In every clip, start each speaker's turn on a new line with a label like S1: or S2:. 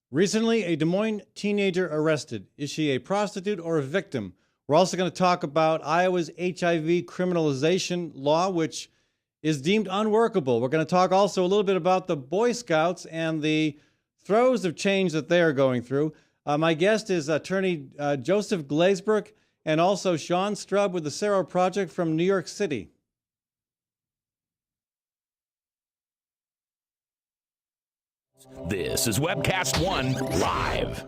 S1: Recently, a Des Moines teenager arrested. Is she a prostitute or a victim? We're also going to talk about Iowa's HIV criminalization law, which is deemed unworkable. We're going to talk also a little bit about the Boy Scouts and the throes of change that they are going through. My guest is attorney Joseph Glazebrook and also Sean Strub with the Cero Project from New York City.
S2: This is Webcast One Live.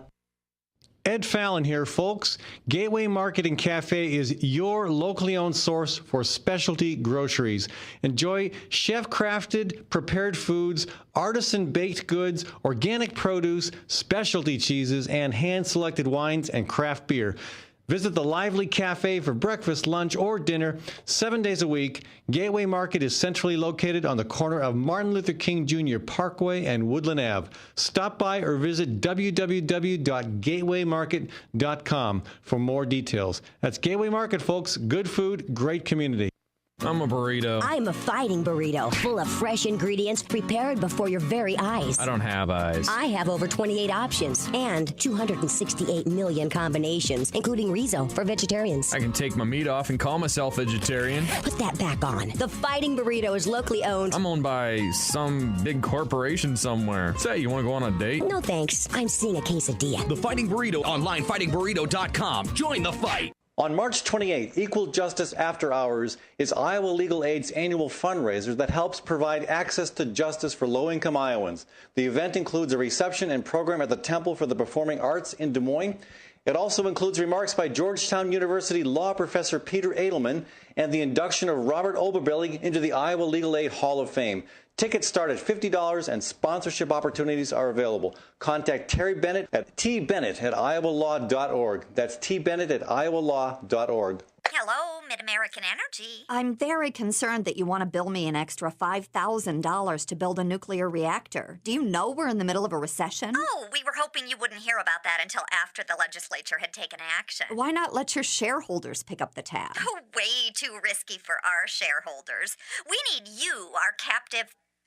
S1: Ed Fallon here, folks. Gateway Market and Cafe is your locally owned source for specialty groceries. Enjoy chef-crafted, prepared foods, artisan baked goods, organic produce, specialty cheeses, and hand-selected wines and craft beer. Visit the lively cafe for breakfast, lunch, or dinner 7 days a week. Gateway Market is centrally located on the corner of Martin Luther King Jr. Parkway and Woodland Ave. Stop by or visit www.gatewaymarket.com for more details. That's Gateway Market, folks. Good food, great community.
S3: I'm a burrito.
S4: I'm a fighting burrito, full of fresh ingredients prepared before your very eyes.
S3: I don't have eyes.
S4: I have over 28 options and 268 million combinations, including Rizzo for vegetarians.
S3: I can take my meat off and call myself vegetarian.
S4: Put that back on. The Fighting Burrito is locally owned.
S3: I'm owned by some big corporation somewhere. Say, you want to go on a date?
S4: No thanks. I'm seeing a quesadilla.
S2: The Fighting Burrito online, fightingburrito.com. Join the fight.
S1: On March 28th, Equal Justice After Hours is Iowa Legal Aid's annual fundraiser that helps provide access to justice for low-income Iowans. The event includes a reception and program at the Temple for the Performing Arts in Des Moines. It also includes remarks by Georgetown University law professor Peter Edelman and the induction of Robert Oberbillig into the Iowa Legal Aid Hall of Fame. Tickets start at $50 and sponsorship opportunities are available. Contact Terry Bennett at tbennett@iowalaw.org. That's tbennett@iowalaw.org.
S5: Hello, Mid-American Energy.
S6: I'm very concerned that you want to bill me an extra $5,000 to build a nuclear reactor. Do you know we're in the middle of a recession?
S5: Oh, we were hoping you wouldn't hear about that until after the legislature had taken action.
S6: Why not let your shareholders pick up the tab?
S5: Oh, way too risky for our shareholders. We need you,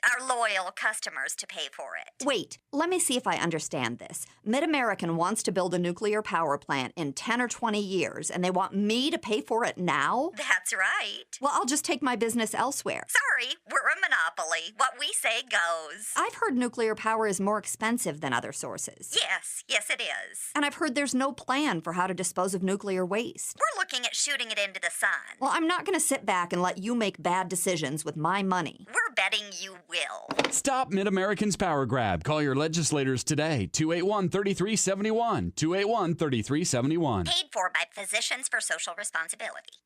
S5: our loyal customers, to pay for it.
S6: Wait, let me see if I understand this. Mid-American wants to build a nuclear power plant in 10 or 20 years, and they want me to pay for it now?
S5: That's right.
S6: Well, I'll just take my business elsewhere.
S5: Sorry, we're a monopoly. What we say goes.
S6: I've heard nuclear power is more expensive than other sources.
S5: Yes, it is.
S6: And I've heard there's no plan for how to dispose of nuclear waste.
S5: We're looking at shooting it into the sun.
S6: Well, I'm not going to sit back and let you make bad decisions with my money.
S5: We're betting you will.
S7: Stop Mid-American's power grab. Call your legislators today. 281-3371. 281-3371.
S5: Paid for by Physicians for Social Responsibility.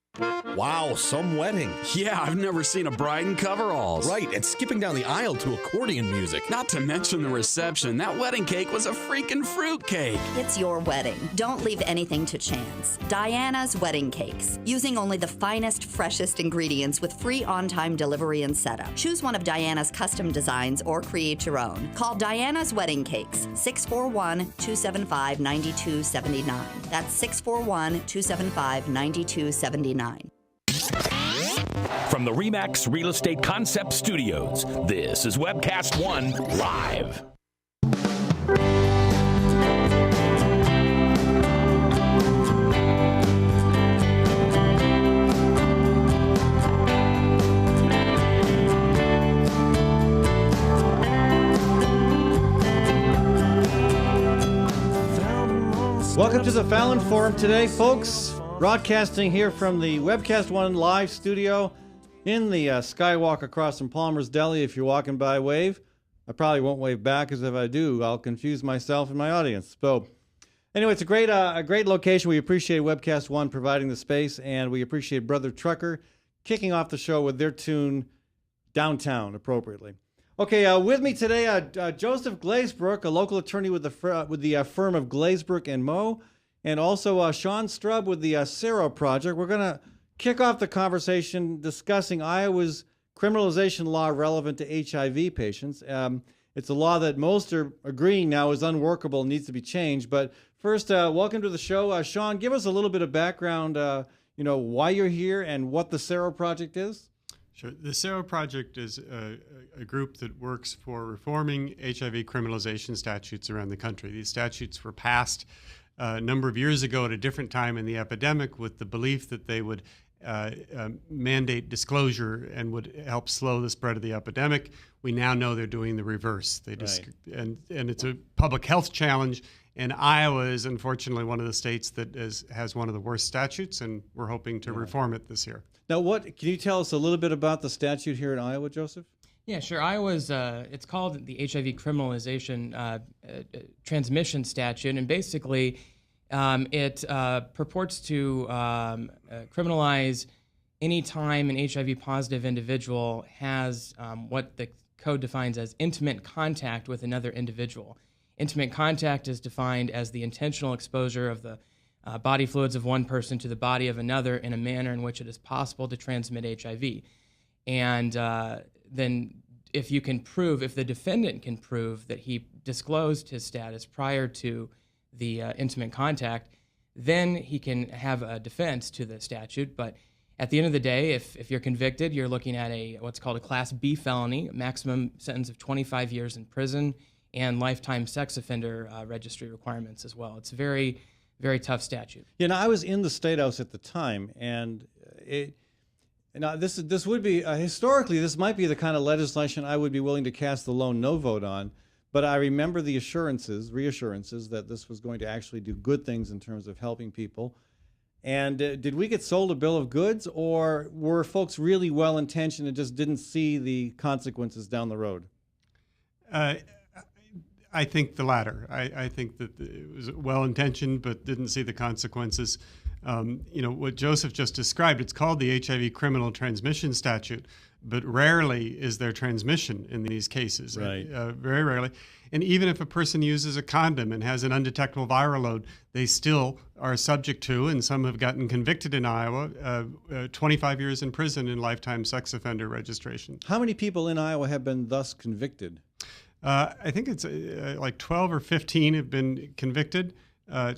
S8: Wow, some wedding.
S7: Yeah, I've never seen a bride in coveralls.
S8: Right, and skipping down the aisle to accordion music.
S7: Not to mention the reception. That wedding cake was a freaking fruit cake.
S6: It's your wedding. Don't leave anything to chance. Diana's Wedding Cakes. Using only the finest, freshest ingredients with free on-time delivery and setup. Choose one of Diana's custom designs or create your own. Call Diana's Wedding Cakes, 641-275-9279. That's 641-275-9279.
S2: From the RE/MAX Real Estate Concept Studios, this is Webcast One Live.
S1: Welcome to the Fallon Forum today, folks. Broadcasting here from the Webcast One live studio in the Skywalk across from Palmer's Deli. If you're walking by, wave. I probably won't wave back, because if I do, I'll confuse myself and my audience. So, anyway, it's a great location. We appreciate Webcast One providing the space, and we appreciate Brother Trucker kicking off the show with their tune Downtown, appropriately. Okay, with me today, Joseph Glazebrook, a local attorney with the firm of Glazebrook and Moe, and also Sean Strub with the Cero Project. We're going to kick off the conversation discussing Iowa's criminalization law relevant to HIV patients. It's a law that most are agreeing now is unworkable and needs to be changed. But first, welcome to the show. Sean, give us a little bit of background, why you're here and what the Cero Project is.
S9: Sure. The SARA Project is a group that works for reforming HIV criminalization statutes around the country. These statutes were passed a number of years ago at a different time in the epidemic with the belief that they would mandate disclosure and would help slow the spread of the epidemic. We now know they're doing the reverse. And it's a public health challenge. And Iowa is unfortunately one of the states that has one of the worst statutes, and we're hoping to reform it this year.
S1: Now, can you tell us a little bit about the statute here in Iowa, Joseph?
S10: Yeah, sure. Iowa's, it's called the HIV criminalization transmission statute, and basically it purports to criminalize any time an HIV-positive individual has what the code defines as intimate contact with another individual. Intimate contact is defined as the intentional exposure of the body fluids of one person to the body of another in a manner in which it is possible to transmit HIV. And then if the defendant can prove that he disclosed his status prior to the intimate contact, then he can have a defense to the statute. But at the end of the day, if you're convicted, you're looking at what's called a Class B felony, a maximum sentence of 25 years in prison, and lifetime sex offender registry requirements as well. It's a very, very tough statute.
S1: Yeah, now I was in the State House at the time, and this would be historically, this might be the kind of legislation I would be willing to cast the lone no vote on. But I remember the reassurances that this was going to actually do good things in terms of helping people. And did we get sold a bill of goods, or were folks really well intentioned and just didn't see the consequences down the road?
S9: I think the latter. I think that it was well-intentioned but didn't see the consequences. What Joseph just described, it's called the HIV criminal transmission statute, but rarely is there transmission in these cases.
S1: Right.
S9: Very rarely. And even if a person uses a condom and has an undetectable viral load, they still are subject to, and some have gotten convicted in Iowa, 25 years in prison and lifetime sex offender registration.
S1: How many people in Iowa have been thus convicted?
S9: I think it's like 12 or 15 have been convicted.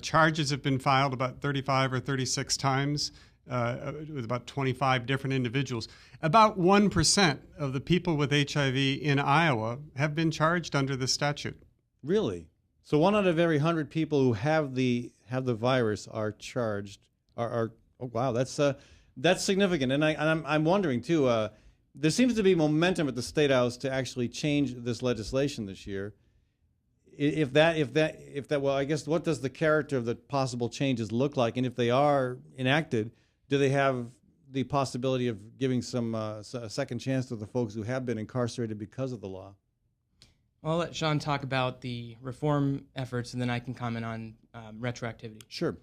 S9: Charges have been filed about 35 or 36 times with about 25 different individuals. About 1% of the people with HIV in Iowa have been charged under the statute.
S1: Really? So 1 out of every 100 people who have the virus are charged. Oh wow, that's significant. And I'm wondering too. There seems to be momentum at the State House to actually change this legislation this year. If that, well, I guess what does the character of the possible changes look like? And if they are enacted, do they have the possibility of giving a second chance to the folks who have been incarcerated because of the law?
S10: I'll let Sean talk about the reform efforts, and then I can comment on retroactivity.
S1: Sure.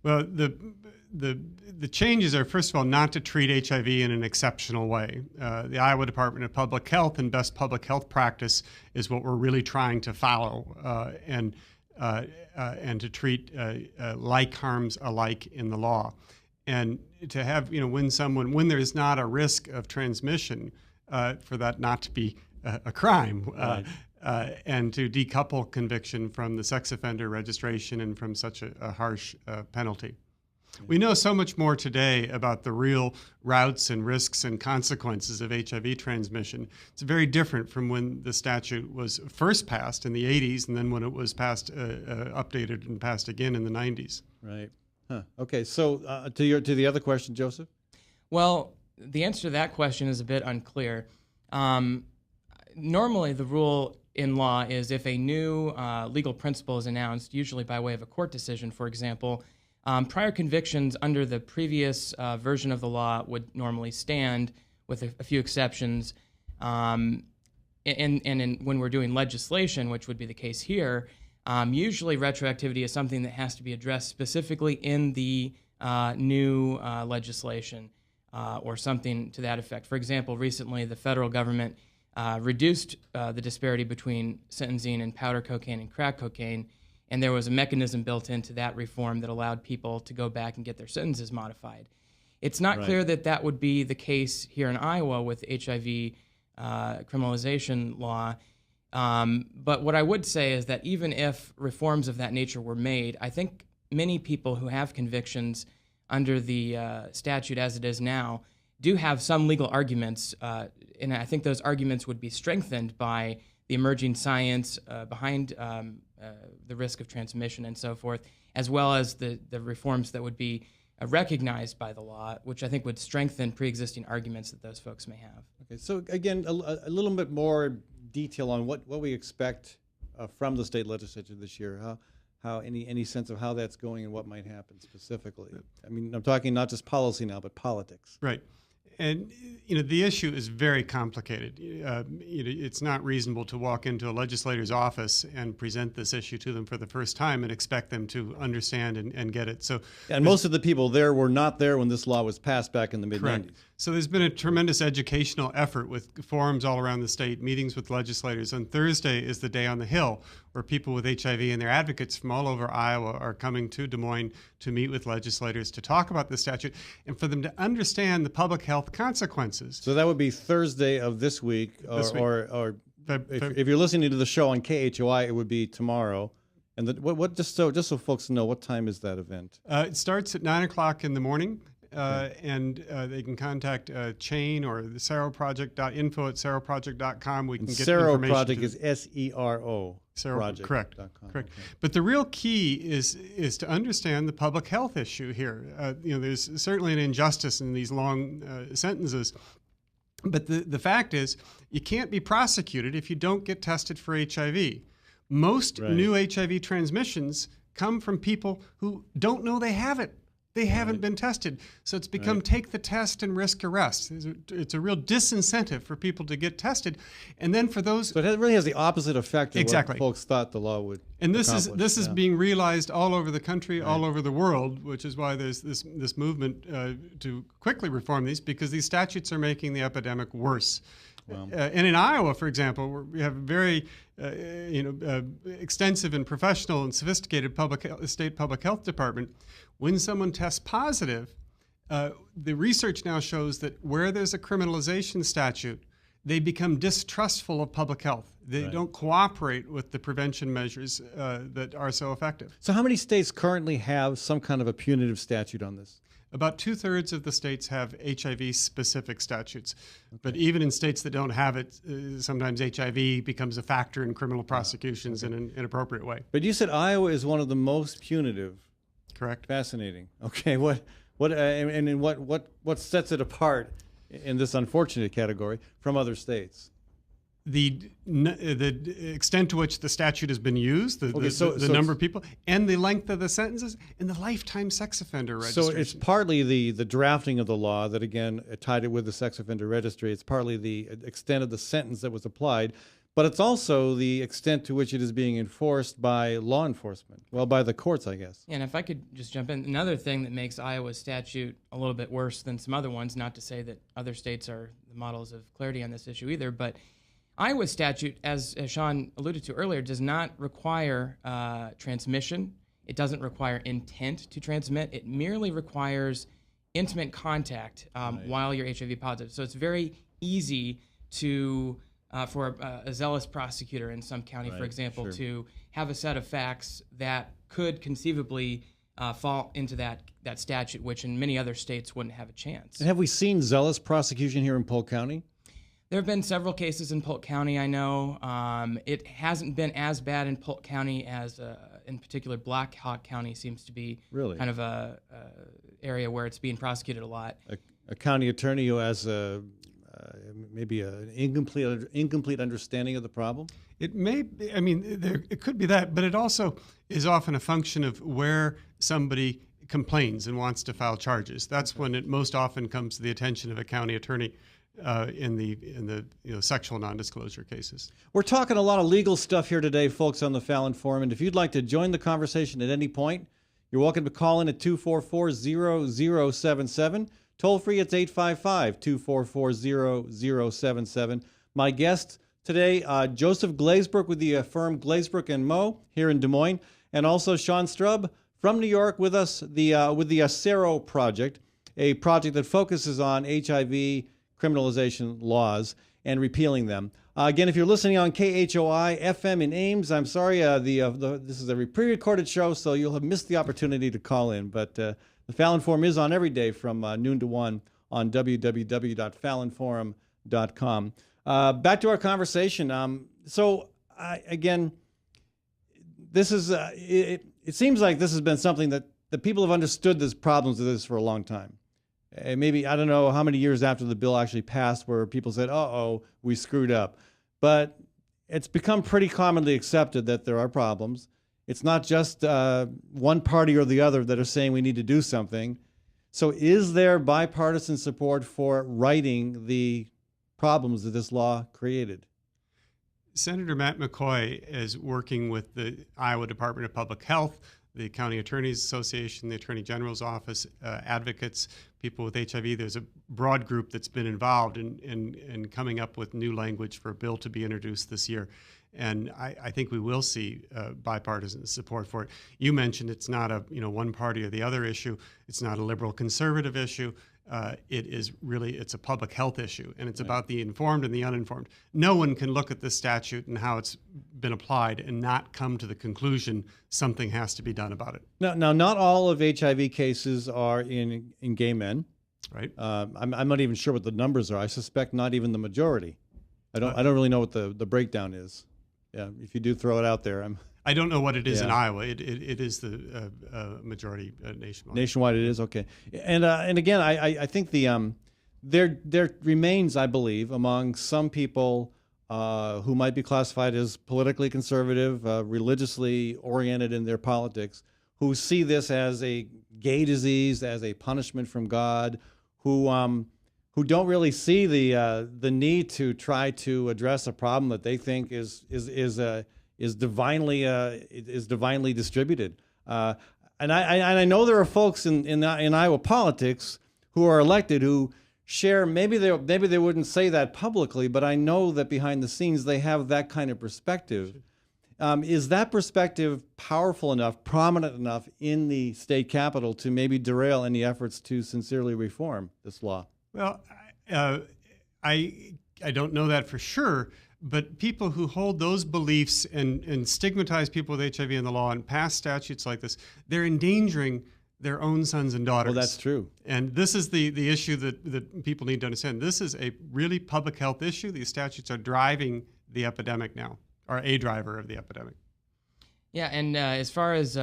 S9: Well, the changes are, first of all, not to treat HIV in an exceptional way. The Iowa Department of Public Health and best public health practice is what we're really trying to follow, and to treat like harms alike in the law. And to have, when there is not a risk of transmission, for that not to be a crime.
S1: Right.
S9: And to decouple conviction from the sex offender registration and from such a harsh penalty. We know so much more today about the real routes and risks and consequences of HIV transmission. It's very different from when the statute was first passed in the 80s and then when it was updated and passed again in the 90s.
S1: Right. Huh. Okay, so to the other question, Joseph?
S10: Well, the answer to that question is a bit unclear. Normally, the rule in law is if a new legal principle is announced, usually by way of a court decision, for example, prior convictions under the previous version of the law would normally stand, with a few exceptions. When we're doing legislation, which would be the case here, usually retroactivity is something that has to be addressed specifically in the new legislation or something to that effect. For example, recently the federal government reduced the disparity between sentencing and powder cocaine and crack cocaine, and there was a mechanism built into that reform that allowed people to go back and get their sentences modified. It's not clear that that would be the case here in Iowa with HIV criminalization law, but what I would say is that even if reforms of that nature were made, I think many people who have convictions under the statute as it is now do have some legal arguments, and I think those arguments would be strengthened by the emerging science behind the risk of transmission and so forth, as well as the reforms that would be recognized by the law, which I think would strengthen pre-existing arguments that those folks may have.
S1: Okay, so again, a little bit more detail on what we expect from the state legislature this year. How any sense of how that's going and what might happen specifically? I mean, I'm talking not just policy now, but politics.
S9: Right. And the issue is very complicated. It's not reasonable to walk into a legislator's office and present this issue to them for the first time and expect them to understand and get it. So,
S1: and most of the people there were not there when this law was passed back in the mid-90s.
S9: So there's been a tremendous educational effort with forums all around the state, meetings with legislators. On Thursday is the day on the Hill where people with HIV and their advocates from all over Iowa are coming to Des Moines to meet with legislators to talk about the statute and for them to understand the public health consequences.
S1: So that would be Thursday of this week, or if you're listening to the show on KHOI, it would be tomorrow. And just so folks know, what time is that event?
S9: It starts at 9 o'clock in the morning. And they can contact Chain or the seroproject.info@seroproject.com. We can get
S1: Sero
S9: information.
S1: Project is SERO. Project.
S9: Correct.
S1: Correct. Okay.
S9: But the real key is to understand the public health issue here. There's certainly an injustice in these long sentences. But the fact is, you can't be prosecuted if you don't get tested for HIV. Most new HIV transmissions come from people who don't know they have it. They haven't been tested. So it's become take the test and risk arrest. It's a real disincentive for people to get tested. And then for those...
S1: So it really has the opposite effect of what folks thought the law would
S9: And this is being realized all over the country, all over the world, which is why there's this movement to quickly reform these, because these statutes are making the epidemic worse. Wow. And in Iowa, for example, we have a very extensive and professional and sophisticated state public health department. When someone tests positive, the research now shows that where there's a criminalization statute, they become distrustful of public health. They don't cooperate with the prevention measures that are so effective.
S1: So how many states currently have some kind of a punitive statute on this?
S9: About 2/3 of the states have HIV-specific statutes. But even in states that don't have it, sometimes HIV becomes a factor in criminal prosecutions in an inappropriate way.
S1: But you said Iowa is one of the most punitive.
S9: Correct.
S1: Fascinating. Okay, what sets it apart in this unfortunate category from other states?
S9: The extent to which the statute has been used, the number of people, and the length of the sentences, and the lifetime sex offender registration.
S1: So it's partly the drafting of the law that, again, tied it with the sex offender registry. It's partly the extent of the sentence that was applied, but it's also the extent to which it is being enforced by law enforcement. Well, by the courts, I guess.
S10: And if I could just jump in, another thing that makes Iowa's statute a little bit worse than some other ones, not to say that other states are the models of clarity on this issue either, but Iowa's statute, as Sean alluded to earlier, does not require transmission. It doesn't require intent to transmit. It merely requires intimate contact while you're HIV positive. So it's very easy to for a zealous prosecutor in some county, for example, to have a set of facts that could conceivably fall into that statute, which in many other states wouldn't have a chance.
S1: And have we seen zealous prosecution here in Polk County?
S10: There have been several cases in Polk County, I know. It hasn't been as bad in Polk County as, in particular, Black Hawk County seems to be kind of a area where it's being prosecuted a lot.
S1: A county attorney who has maybe an incomplete understanding of the problem?
S9: It may be, it could be that, but it also is often a function of where somebody complains and wants to file charges. That's when it most often comes to the attention of a county attorney. In the sexual non-disclosure cases.
S1: We're talking a lot of legal stuff here today, folks, on the Fallon Forum. And if you'd like to join the conversation at any point, you're welcome to call in at 244-0077. Toll free, it's 855-244-0077. My guest today, Joseph Glazebrook with the firm Glazebrook & Moe here in Des Moines, and also Sean Strub from New York with us with the Sero Project, a project that focuses on HIV criminalization laws and repealing them. Again, if you're listening on KHOI FM in Ames, I'm sorry, this is a pre-recorded show, so you'll have missed the opportunity to call in. But the Fallon Forum is on every day from noon to 1 on www.fallonforum.com. Back to our conversation. Again, this is it seems like this has been something that the people have understood these problems of this for a long time. Maybe, I don't know how many years after the bill actually passed where people said, we screwed up. But it's become pretty commonly accepted that there are problems. It's not just one party or the other that are saying we need to do something. So is there bipartisan support for righting the problems that this law created?
S9: Senator Matt McCoy is working with the Iowa Department of Public Health, the County Attorneys Association, the Attorney General's Office, advocates, people with HIV. There's a broad group that's been involved in coming up with new language for a bill to be introduced this year. And I think we will see bipartisan support for it. You mentioned it's not a one party or the other issue. It's not a liberal conservative issue. It's a public health issue, and it's about the informed and the uninformed. No one can look at this statute and how it's been applied and not come to the conclusion something has to be done about it.
S1: Now, not all of HIV cases are in gay men.
S9: Right.
S1: I'm not even sure what the numbers are. I suspect not even the majority. I don't really know what the breakdown is. Yeah, if you do throw it out there,
S9: I don't know what it is in Iowa. It is the majority nationwide.
S1: Nationwide, it is okay. And again, I think there remains, I believe, among some people who might be classified as politically conservative, religiously oriented in their politics, who see this as a gay disease, as a punishment from God, who don't really see the need to try to address a problem that they think is divinely distributed. And I know there are folks in Iowa politics who are elected who share, maybe they wouldn't say that publicly, but I know that behind the scenes they have that kind of perspective. Is that perspective powerful enough, prominent enough in the state capitol to maybe derail any efforts to sincerely reform this law?
S9: Well, I don't know that for sure, but people who hold those beliefs and stigmatize people with HIV in the law and pass statutes like this, they're endangering their own sons and daughters.
S1: Well, that's true.
S9: And this is the issue that people need to understand. This is a really public health issue. These statutes are driving the epidemic now, or a driver of the epidemic.
S10: Yeah, and as far as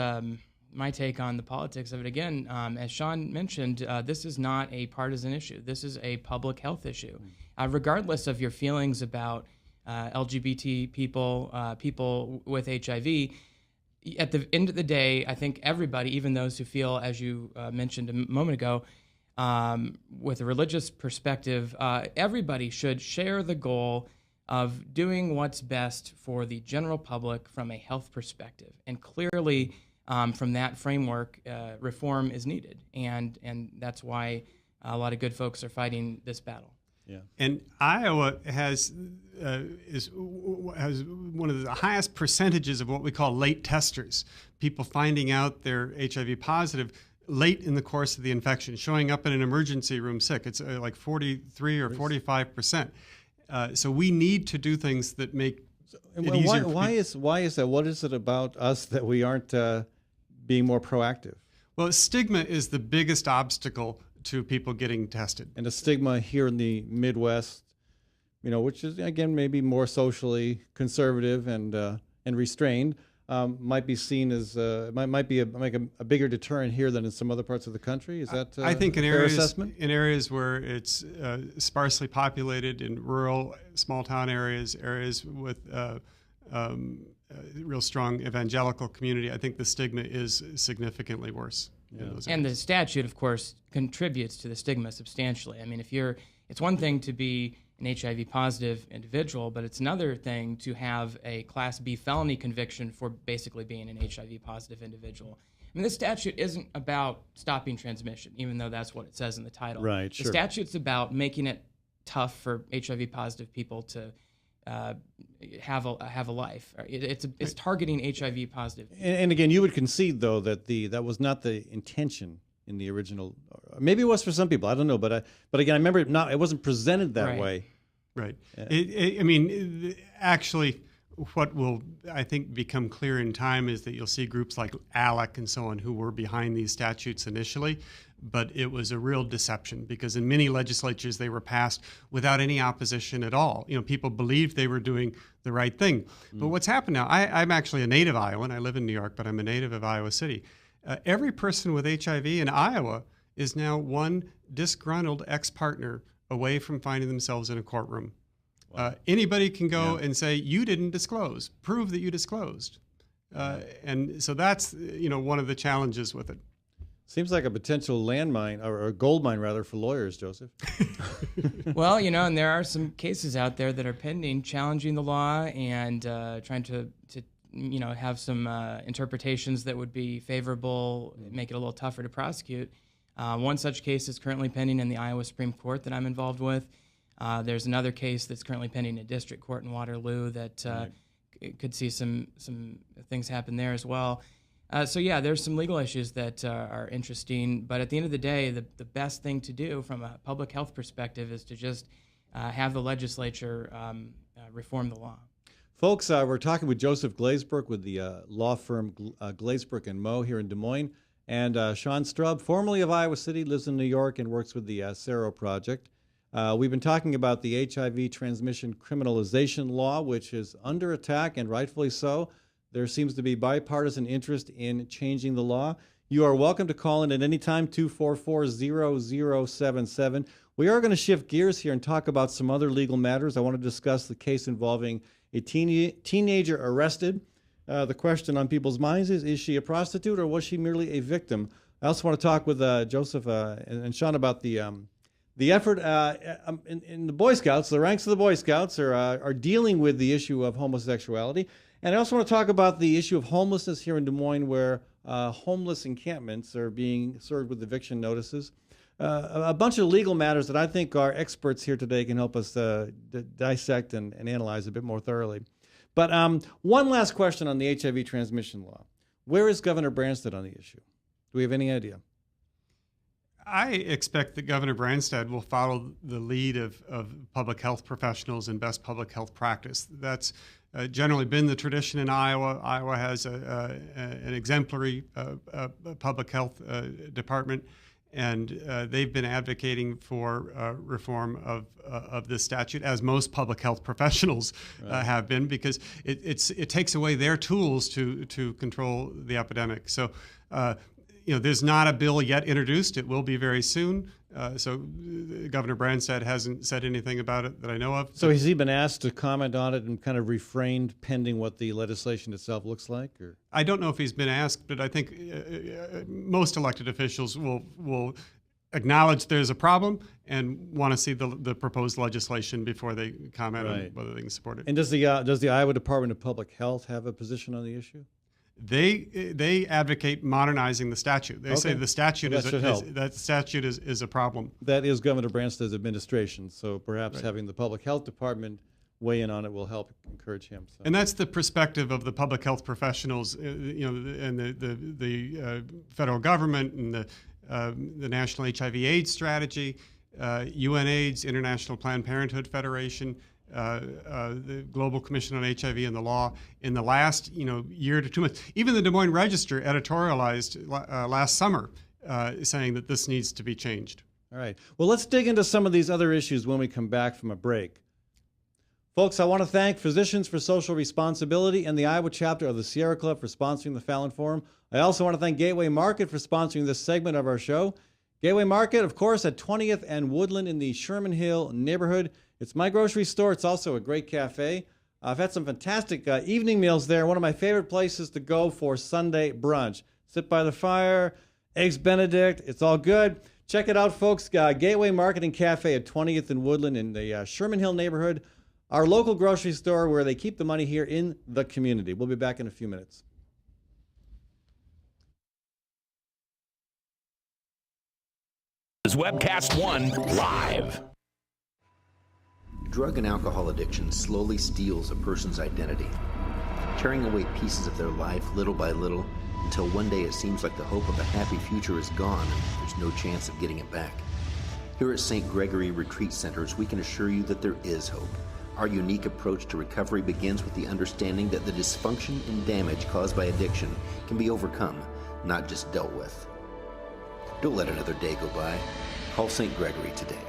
S10: my take on the politics of it, again, as Sean mentioned, this is not a partisan issue. This is a public health issue. Regardless of your feelings about LGBT people, people with HIV, at the end of the day, I think everybody, even those who feel, as you mentioned a moment ago, with a religious perspective, everybody should share the goal of doing what's best for the general public from a health perspective. And clearly, from that framework, reform is needed, and that's why a lot of good folks are fighting this battle.
S1: Yeah.
S9: And Iowa has one of the highest percentages of what we call late testers, people finding out they're HIV positive late in the course of the infection, showing up in an emergency room sick. It's like 43 or 45%. So we need to do things that make it easier.
S1: Why is that? What is it about us that we aren't being more proactive?
S9: Well, stigma is the biggest obstacle to people getting tested.
S1: And the stigma here in the Midwest, which is, again, maybe more socially conservative and restrained, might be seen as might be a bigger deterrent here than in some other parts of the country. Is that
S9: I think in
S1: a fair
S9: areas
S1: assessment?
S9: In areas where it's sparsely populated, in rural, small town areas with real strong evangelical community, I think the stigma is significantly worse.
S1: Yeah.
S10: And the statute, of course, contributes to the stigma substantially. I mean, it's one thing to be an HIV positive individual, but it's another thing to have a Class B felony conviction for basically being an HIV positive individual. I mean, this statute isn't about stopping transmission, even though that's what it says in the title.
S1: Right,
S10: the
S1: sure.
S10: statute's about making it tough for HIV positive people to have a life. It's targeting HIV positive.
S1: And again, you would concede, though, that that was not the intention in the original. Maybe it was for some people. I don't know, but again, I remember it wasn't presented that way.
S9: Right.
S1: Yeah.
S9: Actually, what will, I think, become clear in time is that you'll see groups like ALEC and so on who were behind these statutes initially, but it was a real deception because in many legislatures they were passed without any opposition at all. People believed they were doing the right thing. But what's happened now, I'm actually a native Iowan. I live in New York, but I'm a native of Iowa City. Every person with HIV in Iowa is now one disgruntled ex-partner away from finding themselves in a courtroom. Wow. Anybody can go and say, you didn't disclose, prove that you disclosed. And so that's, one of the challenges with it.
S1: Seems like a potential landmine, or a gold mine rather, for lawyers, Joseph.
S10: Well, and there are some cases out there that are pending challenging the law and trying to have some interpretations that would be favorable, make it a little tougher to prosecute. One such case is currently pending in the Iowa Supreme Court that I'm involved with. There's another case that's currently pending in district court in Waterloo that could see some things happen there as well. So there's some legal issues that are interesting, but at the end of the day, the best thing to do from a public health perspective is to just have the legislature reform the law.
S1: Folks, we're talking with Joseph Glazebrook with the law firm Glazebrook and Moe here in Des Moines, and Sean Strub, formerly of Iowa City, lives in New York and works with the Sero Project. We've been talking about the HIV transmission criminalization law, which is under attack, and rightfully so. There seems to be bipartisan interest in changing the law. You are welcome to call in at any time, 244-0077. We are going to shift gears here and talk about some other legal matters. I want to discuss the case involving a teenager arrested. The question on people's minds is she a prostitute or was she merely a victim? I also want to talk with Joseph and Sean about the effort in the Boy Scouts. The ranks of the Boy Scouts are dealing with the issue of homosexuality. And I also want to talk about the issue of homelessness here in Des Moines, where homeless encampments are being served with eviction notices. A bunch of legal matters that I think our experts here today can help us dissect and analyze a bit more thoroughly. But one last question on the HIV transmission law. Where is Governor Branstad on the issue? Do we have any idea?
S9: I expect that Governor Branstad will follow the lead of public health professionals and best public health practice. That's generally been the tradition in Iowa. Iowa has an exemplary public health department, and they've been advocating for reform of this statute, as most public health professionals have been, because it takes away their tools to control the epidemic. So. There's not a bill yet introduced. It will be very soon. So Governor Branstad hasn't said anything about it that I know of.
S1: So has he been asked to comment on it and kind of refrained pending what the legislation itself looks like? Or?
S9: I don't know if he's been asked, but I think most elected officials will acknowledge there's a problem and want to see the proposed legislation before they comment on whether they can support it.
S1: And does the Iowa Department of Public Health have a position on the issue?
S9: They advocate modernizing the statute. They say the statute is a problem.
S1: That is Governor Branstad's administration, so perhaps having the Public Health Department weigh in on it will help encourage him. So.
S9: And that's the perspective of the public health professionals, and the federal government and the National HIV/AIDS Strategy, UNAIDS, International Planned Parenthood Federation. The Global Commission on HIV and the Law. In the last year to 2 months, even the Des Moines Register editorialized last summer saying that this needs to be changed.
S1: All right. Well, let's dig into some of these other issues when we come back from a break. Folks, I want to thank Physicians for Social Responsibility and the Iowa chapter of the Sierra Club for sponsoring the Fallon Forum. I also want to thank Gateway Market for sponsoring this segment of our show. Gateway Market, of course, at 20th and Woodland in the Sherman Hill neighborhood. It's my grocery store. It's also a great cafe. I've had some fantastic evening meals there. One of my favorite places to go for Sunday brunch. Sit by the fire, Eggs Benedict. It's all good. Check it out, folks. Gateway Market and Cafe at 20th and Woodland in the Sherman Hill neighborhood. Our local grocery store where they keep the money here in the community. We'll be back in a few minutes.
S2: This is Webcast 1 Live.
S11: Drug and alcohol addiction slowly steals a person's identity, tearing away pieces of their life little by little until one day it seems like the hope of a happy future is gone and there's no chance of getting it back. Here at St. Gregory Retreat Centers, we can assure you that there is hope. Our unique approach to recovery begins with the understanding that the dysfunction and damage caused by addiction can be overcome, not just dealt with. Don't let another day go by. Call St. Gregory today.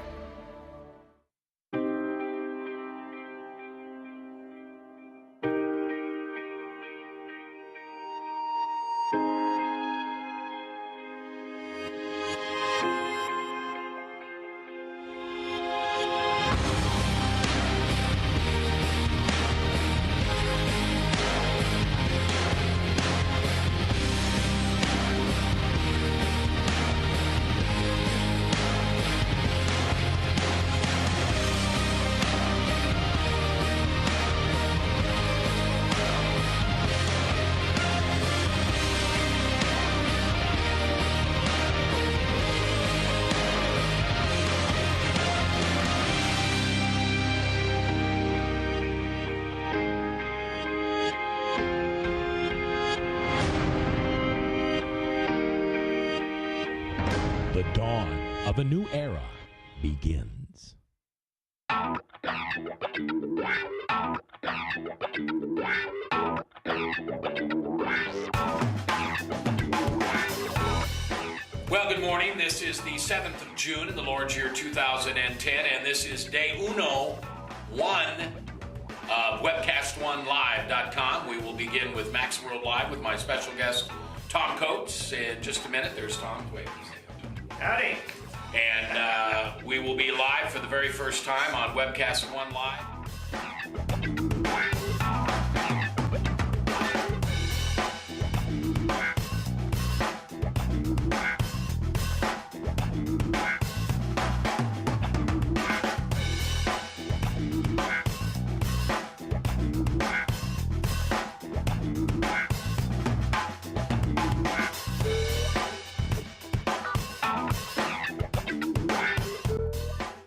S2: The dawn of a new era begins.
S12: Well, good morning. This is the 7th of June in the Lord's year 2010, and this is day 1 of webcast1live.com. We will begin with Max World Live with my special guest, Tom Coates. In just a minute, there's Tom. Wait. Howdy. And we will be live for the very first time on Webcast One Live.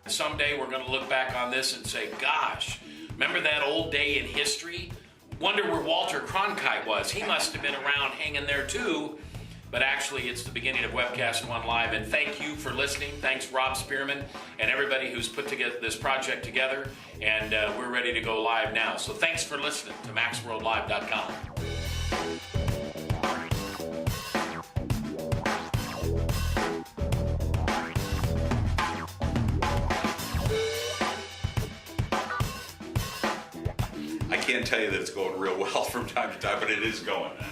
S12: Someday we're going to look back on this and say, gosh, remember that old day in history? Wonder where Walter Cronkite was. He must have been around hanging there too. But actually, it's the beginning of Webcast One Live. And thank you for listening. Thanks, Rob Spearman, and everybody who's put together this project together. And we're ready to go live now. So thanks for listening to MaxWorldLive.com.
S13: I can't tell you that it's going real well from time to time, but it is going, man.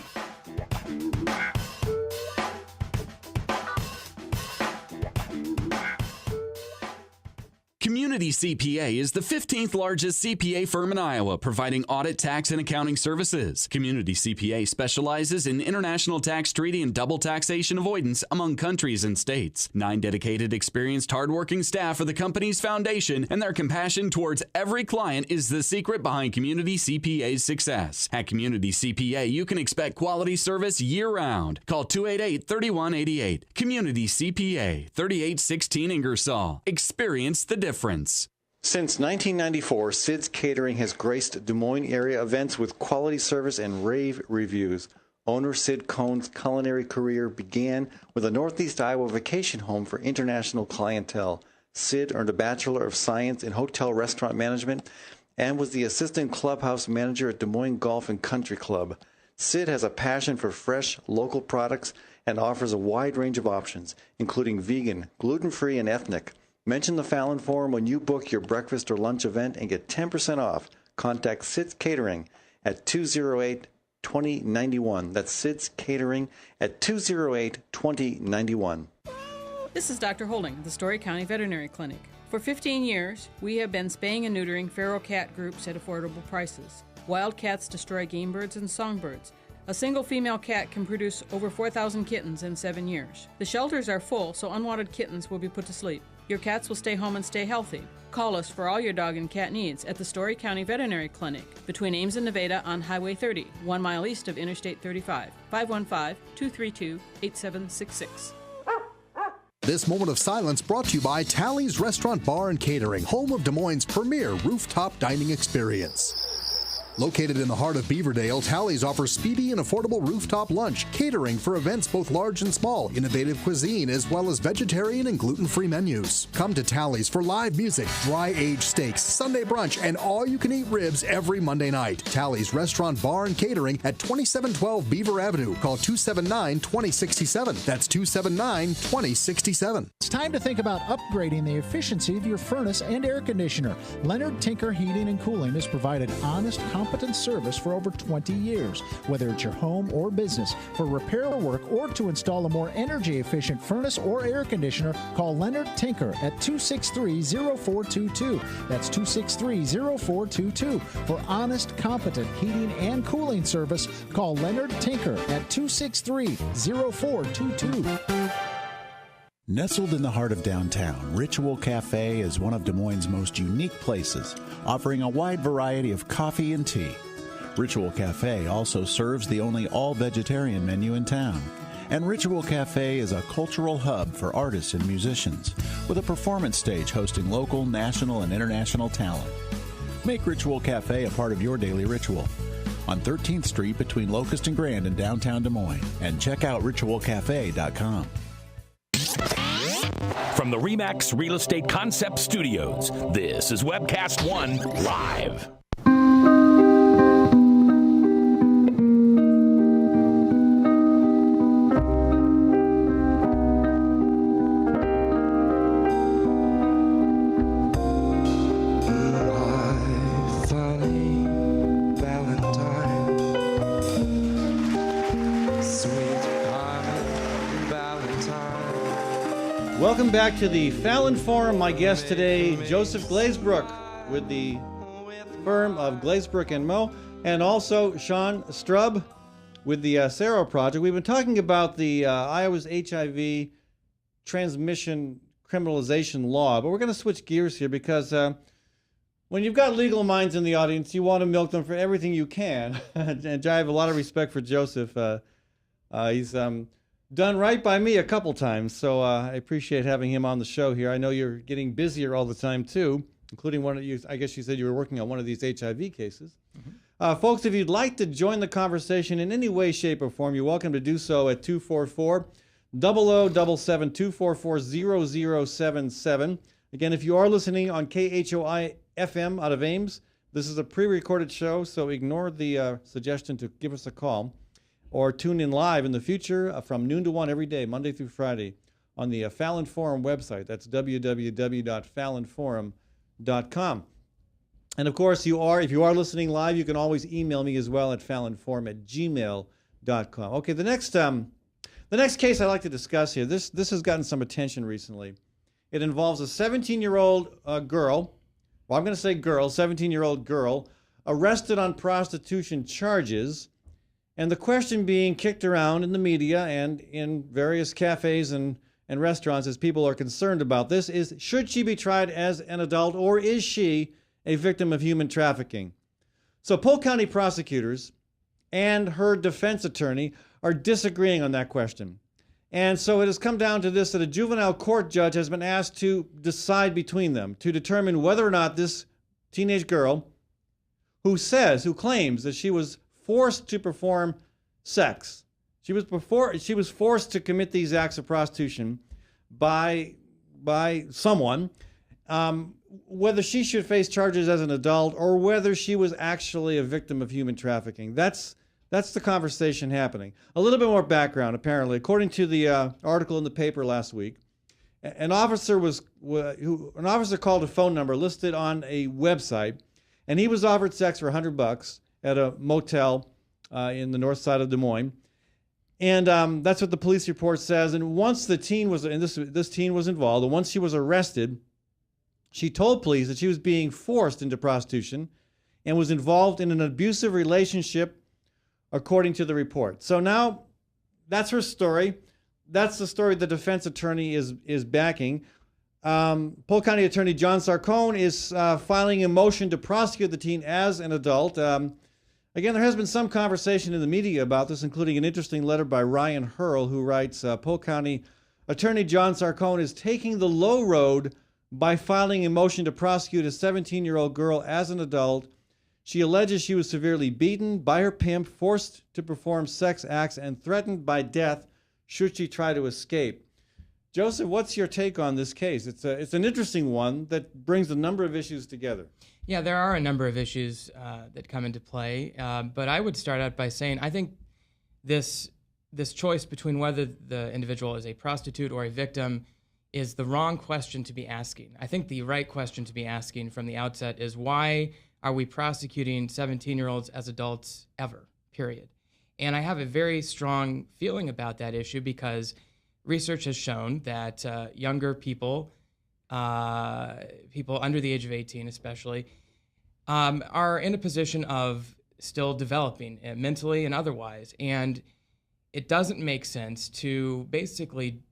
S7: Community CPA is the 15th largest CPA firm in Iowa, providing audit, tax, and accounting services. Community CPA specializes in international tax treaty and double taxation avoidance among countries and states. 9 dedicated, experienced, hardworking staff are the company's foundation, and their compassion towards every client is the secret behind Community CPA's success. At Community CPA, you can expect quality service year-round. Call 288-3188. Community CPA, 3816 Ingersoll. Experience the difference.
S1: Since 1994, Sid's Catering has graced Des Moines area events with quality service and rave reviews. Owner Sid Cohn's culinary career began with a Northeast Iowa vacation home for international clientele. Sid earned a Bachelor of Science in Hotel Restaurant Management and was the assistant clubhouse manager at Des Moines Golf and Country Club. Sid has a passion for fresh, local products and offers a wide range of options, including vegan, gluten-free, and ethnic. Mention the Fallon Forum when you book your breakfast or lunch event and get 10% off. Contact Sid's Catering at 208-2091. That's Sid's Catering at 208-2091.
S14: This is Dr. Holding of the Story County Veterinary Clinic. For 15 years, we have been spaying and neutering feral cat groups at affordable prices. Wild cats destroy game birds and songbirds. A single female cat can produce over 4,000 kittens in 7 years. The shelters are full, so unwanted kittens will be put to sleep. Your cats will stay home and stay healthy. Call us for all your dog and cat needs at the Story County Veterinary Clinic between Ames and Nevada on Highway 30, 1 mile east of Interstate 35, 515-232-8766.
S15: This moment of silence brought to you by Tally's Restaurant Bar and Catering, home of Des Moines' premier rooftop dining experience. Located in the heart of Beaverdale, Tally's offers speedy and affordable rooftop lunch, catering for events both large and small, innovative cuisine, as well as vegetarian and gluten-free menus. Come to Tally's for live music, dry-aged steaks, Sunday brunch, and all-you-can-eat ribs every Monday night. Tally's Restaurant, Bar, and Catering at 2712 Beaver Avenue. Call 279-2067. That's 279-2067.
S16: It's time to think about upgrading the efficiency of your furnace and air conditioner. Leonard Tinker Heating and Cooling has provided honest, competent service for over 20 years. Whether it's your home or business, for repair work or to install a more energy-efficient furnace or air conditioner, call Leonard Tinker at 263-0422. That's 263-0422. For honest, competent heating and cooling service, call Leonard Tinker at 263-0422.
S17: Nestled in the heart of downtown, Ritual Cafe is one of Des Moines' most unique places, offering a wide variety of coffee and tea. Ritual Cafe also serves the only all-vegetarian menu in town. And Ritual Cafe is a cultural hub for artists and musicians, with a performance stage hosting local, national, and international talent. Make Ritual Cafe a part of your daily ritual. On 13th Street between Locust and Grand in downtown Des Moines. And check out ritualcafe.com.
S2: From the RE/MAX Real Estate Concept Studios, this is Webcast One Live.
S1: Welcome back to the Fallon Forum. My guest today, Joseph Glazebrook, with the firm of Glazebrook & Moe, and also Sean Strub with the Sero Project. We've been talking about the Iowa's HIV transmission criminalization law, but we're going to switch gears here because when you've got legal minds in the audience, you want to milk them for everything you can. And I have a lot of respect for Joseph. He's done right by me a couple times, so I appreciate having him on the show here. I know you're getting busier all the time too, including one of you. I guess you said you were working on one of these HIV cases. Mm-hmm. Folks, if you'd like to join the conversation in any way, shape, or form, you're welcome to do so at 244-0077-244-0077. Again, if you are listening on KHOI FM out of Ames, this is a pre-recorded show, so ignore the suggestion to give us a call. Or tune in live in the future from noon to 1 every day, Monday through Friday, on the Fallon Forum website. That's www.fallonforum.com. And of course, if you are listening live, you can always email me as well at fallonforum@gmail.com. Okay, the next case I'd like to discuss here, this has gotten some attention recently. It involves a 17-year-old girl, well, I'm going to say girl, 17-year-old girl, arrested on prostitution charges. And the question being kicked around in the media and in various cafes and restaurants as people are concerned about this is, should she be tried as an adult or is she a victim of human trafficking? So Polk County prosecutors and her defense attorney are disagreeing on that question. And so it has come down to this, that a juvenile court judge has been asked to decide between them to determine whether or not this teenage girl who claims that she was forced to perform sex. She was forced to commit these acts of prostitution by someone, whether she should face charges as an adult or whether she was actually a victim of human trafficking. That's the conversation happening. A little bit more background, apparently. According to the article in the paper last week, an officer called a phone number listed on a website, and he was offered sex for $100 at a motel in the north side of Des Moines. And that's what the police report says. And once the teen was, and this teen was involved, and once she was arrested, she told police that she was being forced into prostitution and was involved in an abusive relationship, according to the report. So now that's her story. That's the story the defense attorney is backing. Polk County Attorney John Sarcone is filing a motion to prosecute the teen as an adult. Again, there has been some conversation in the media about this, including an interesting letter by Ryan Hurl, who writes, Polk County Attorney John Sarcone is taking the low road by filing a motion to prosecute a 17-year-old girl as an adult. She alleges she was severely beaten by her pimp, forced to perform sex acts, and threatened by death should she try to escape. Joseph, what's your take on this case? It's an interesting one that brings a number of issues together.
S10: Yeah, there are a number of issues that come into play, but I would start out by saying I think this choice between whether the individual is a prostitute or a victim is the wrong question to be asking. I think the right question to be asking from the outset is, why are we prosecuting 17-year-olds as adults ever, period? And I have a very strong feeling about that issue because research has shown that younger people, people under the age of 18 especially, are in a position of still developing mentally and otherwise. And it doesn't make sense to basically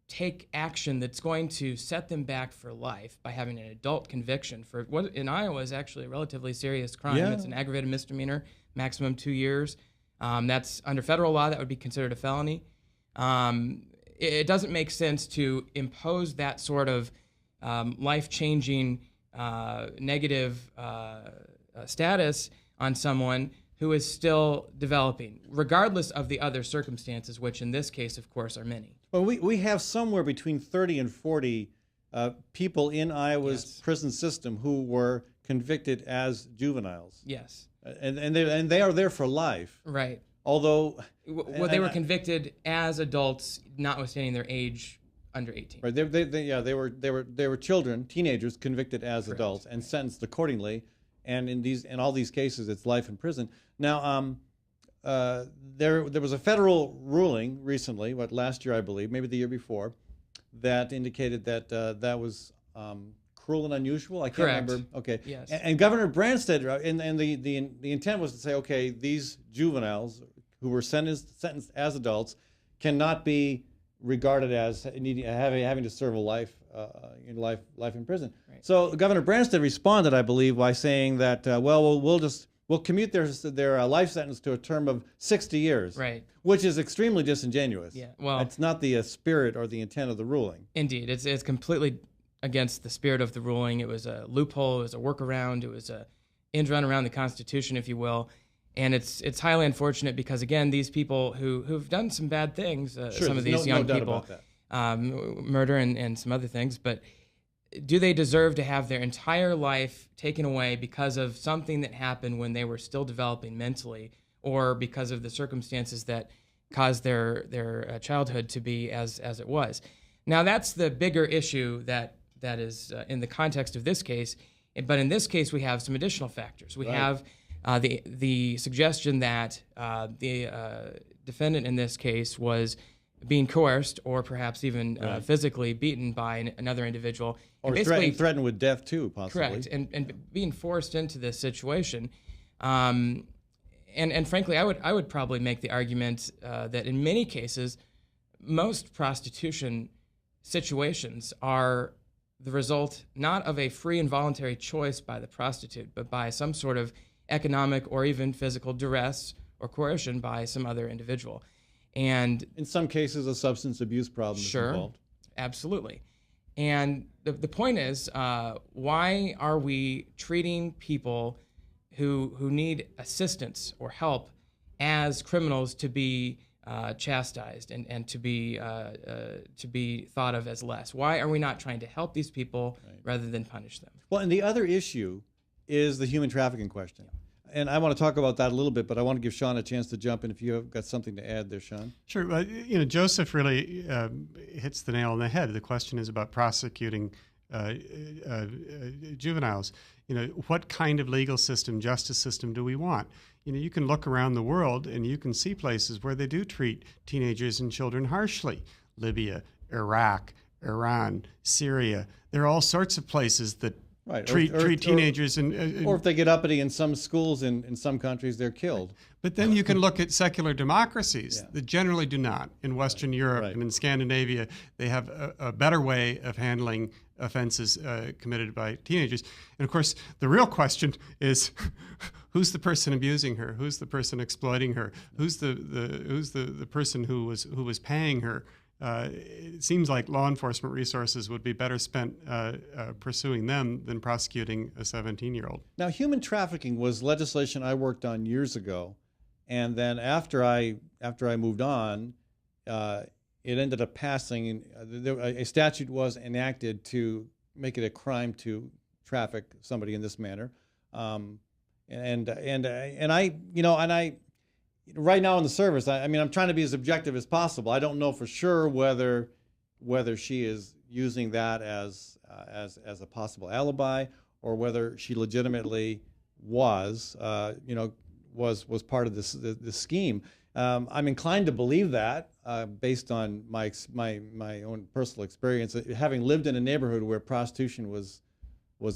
S10: take action that's going to set them back for life by having an adult conviction for what in Iowa is actually a relatively serious crime.
S1: Yeah.
S10: It's an aggravated misdemeanor, maximum 2 years. That's under federal law, that would be considered a felony. It doesn't make sense to impose that sort of life-changing negative status on someone who is still developing, regardless of the other circumstances, which in this case, of course, are many.
S1: Well, we have somewhere between 30 and 40 people in Iowa's prison system who were convicted as juveniles.
S10: Yes.
S1: And they are there for life.
S10: Right.
S1: Although...
S10: Well, they were convicted as adults, notwithstanding their age under 18.
S1: Right. They were children, teenagers, convicted as
S10: Correct.
S1: adults and sentenced accordingly. And in all these cases, it's life in prison. Now, there was a federal ruling recently, last year I believe, maybe the year before, that indicated that that was cruel and unusual. I can't
S10: Correct.
S1: remember. Okay.
S10: Yes.
S1: And Governor Branstad, and the intent was to say, okay, these juveniles who were sentenced as adults cannot be regarded as having to serve a life in prison.
S10: Right.
S1: So Governor Branstad responded, I believe, by saying that we'll commute their life sentence to a term of 60 years.
S10: Right.
S1: Which is extremely disingenuous.
S10: Yeah. Well,
S1: it's not the spirit or the intent of the ruling.
S10: Indeed, it's completely against the spirit of the ruling. It was a loophole. It was a workaround. It was a end run around the Constitution, if you will. And it's highly unfortunate because, again, these people who've done some bad things, some of these young people, murder and some other things, but do they deserve to have their entire life taken away because of something that happened when they were still developing mentally, or because of the circumstances that caused their childhood to be as it was? Now, that's the bigger issue that is in the context of this case. But in this case, we have some additional factors. We have the suggestion that the defendant in this case was being coerced or perhaps even physically beaten by another individual.
S1: Or threatened with death too, possibly.
S10: Correct, and being forced into this situation. And frankly, I would probably make the argument that in many cases, most prostitution situations are the result not of a free and voluntary choice by the prostitute, but by some sort of economic or even physical duress or coercion by some other individual. And
S1: in some cases, a substance abuse problem is involved.
S10: Absolutely. And the point is, why are we treating people who need assistance or help as criminals to be chastised and to be thought of as less? Why are we not trying to help these people rather than punish them?
S1: Well, and the other issue is the human trafficking question. And I want to talk about that a little bit, but I want to give Sean a chance to jump in if you have got something to add there, Sean.
S9: Sure. Joseph really hits the nail on the head. The question is about prosecuting juveniles. What kind of legal system, justice system do we want? You can look around the world and you can see places where they do treat teenagers and children harshly. Libya, Iraq, Iran, Syria. There are all sorts of places that treat teenagers
S1: or if they get uppity in some schools in some countries, they're killed.
S9: But then you can look at secular democracies that generally do not. In Western Europe and in Scandinavia, they have a better way of handling offenses committed by teenagers. And of course, the real question is, who's the person abusing her? Who's the person exploiting her? Who's the person who was paying her it seems like law enforcement resources would be better spent pursuing them than prosecuting a 17-year-old.
S1: Now, human trafficking was legislation I worked on years ago, and then after I moved on, it ended up passing. A statute was enacted to make it a crime to traffic somebody in this manner, and I right now in the service, I mean, I'm trying to be as objective as possible. I don't know for sure whether she is using that as a possible alibi, or whether she legitimately was part of this scheme. I'm inclined to believe that based on my own personal experience, having lived in a neighborhood where prostitution was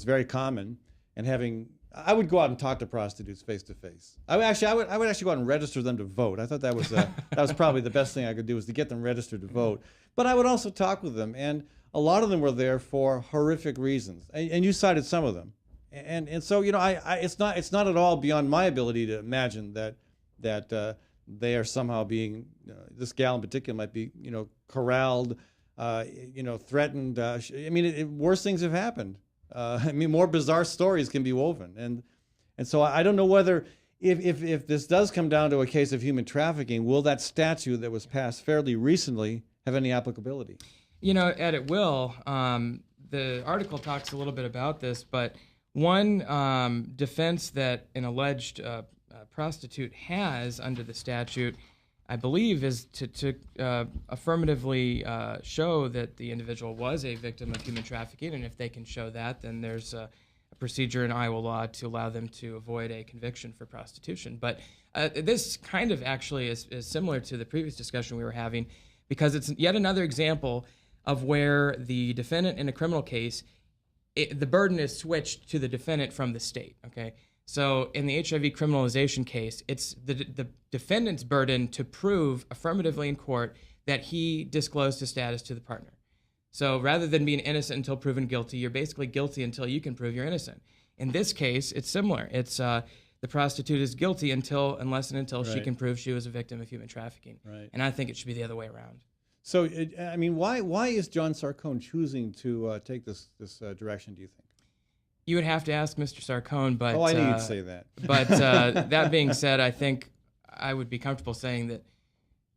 S1: very common, and I would go out and talk to prostitutes face to face. I would actually go out and register them to vote. I thought that was probably the best thing I could do, was to get them registered to vote. But I would also talk with them, and a lot of them were there for horrific reasons, and you cited some of them. And so it's not at all beyond my ability to imagine that they are somehow being, this gal in particular might be corralled, threatened. I mean, worse things have happened. More bizarre stories can be woven, and so I don't know whether, if this does come down to a case of human trafficking, will that statute that was passed fairly recently have any applicability?
S10: Ed, it will. The article talks a little bit about this, but one defense that an alleged prostitute has under the statute, I believe, is to affirmatively show that the individual was a victim of human trafficking, and if they can show that, then there's a procedure in Iowa law to allow them to avoid a conviction for prostitution. But this kind of actually is similar to the previous discussion we were having, because it's yet another example of where the defendant in a criminal case, the burden is switched to the defendant from the state, okay? So in the HIV criminalization case, it's the defendant's burden to prove affirmatively in court that he disclosed his status to the partner. So rather than being innocent until proven guilty, you're basically guilty until you can prove you're innocent. In this case, it's similar. It's the prostitute is guilty unless and until she can prove she was a victim of human trafficking.
S1: Right.
S10: And I think it should be the other way around.
S1: So, why is John Sarcone choosing to take this direction, do you think?
S10: You would have to ask Mr. Sarcone, but...
S1: Oh, I knew you'd say that.
S10: But that being said, I think I would be comfortable saying that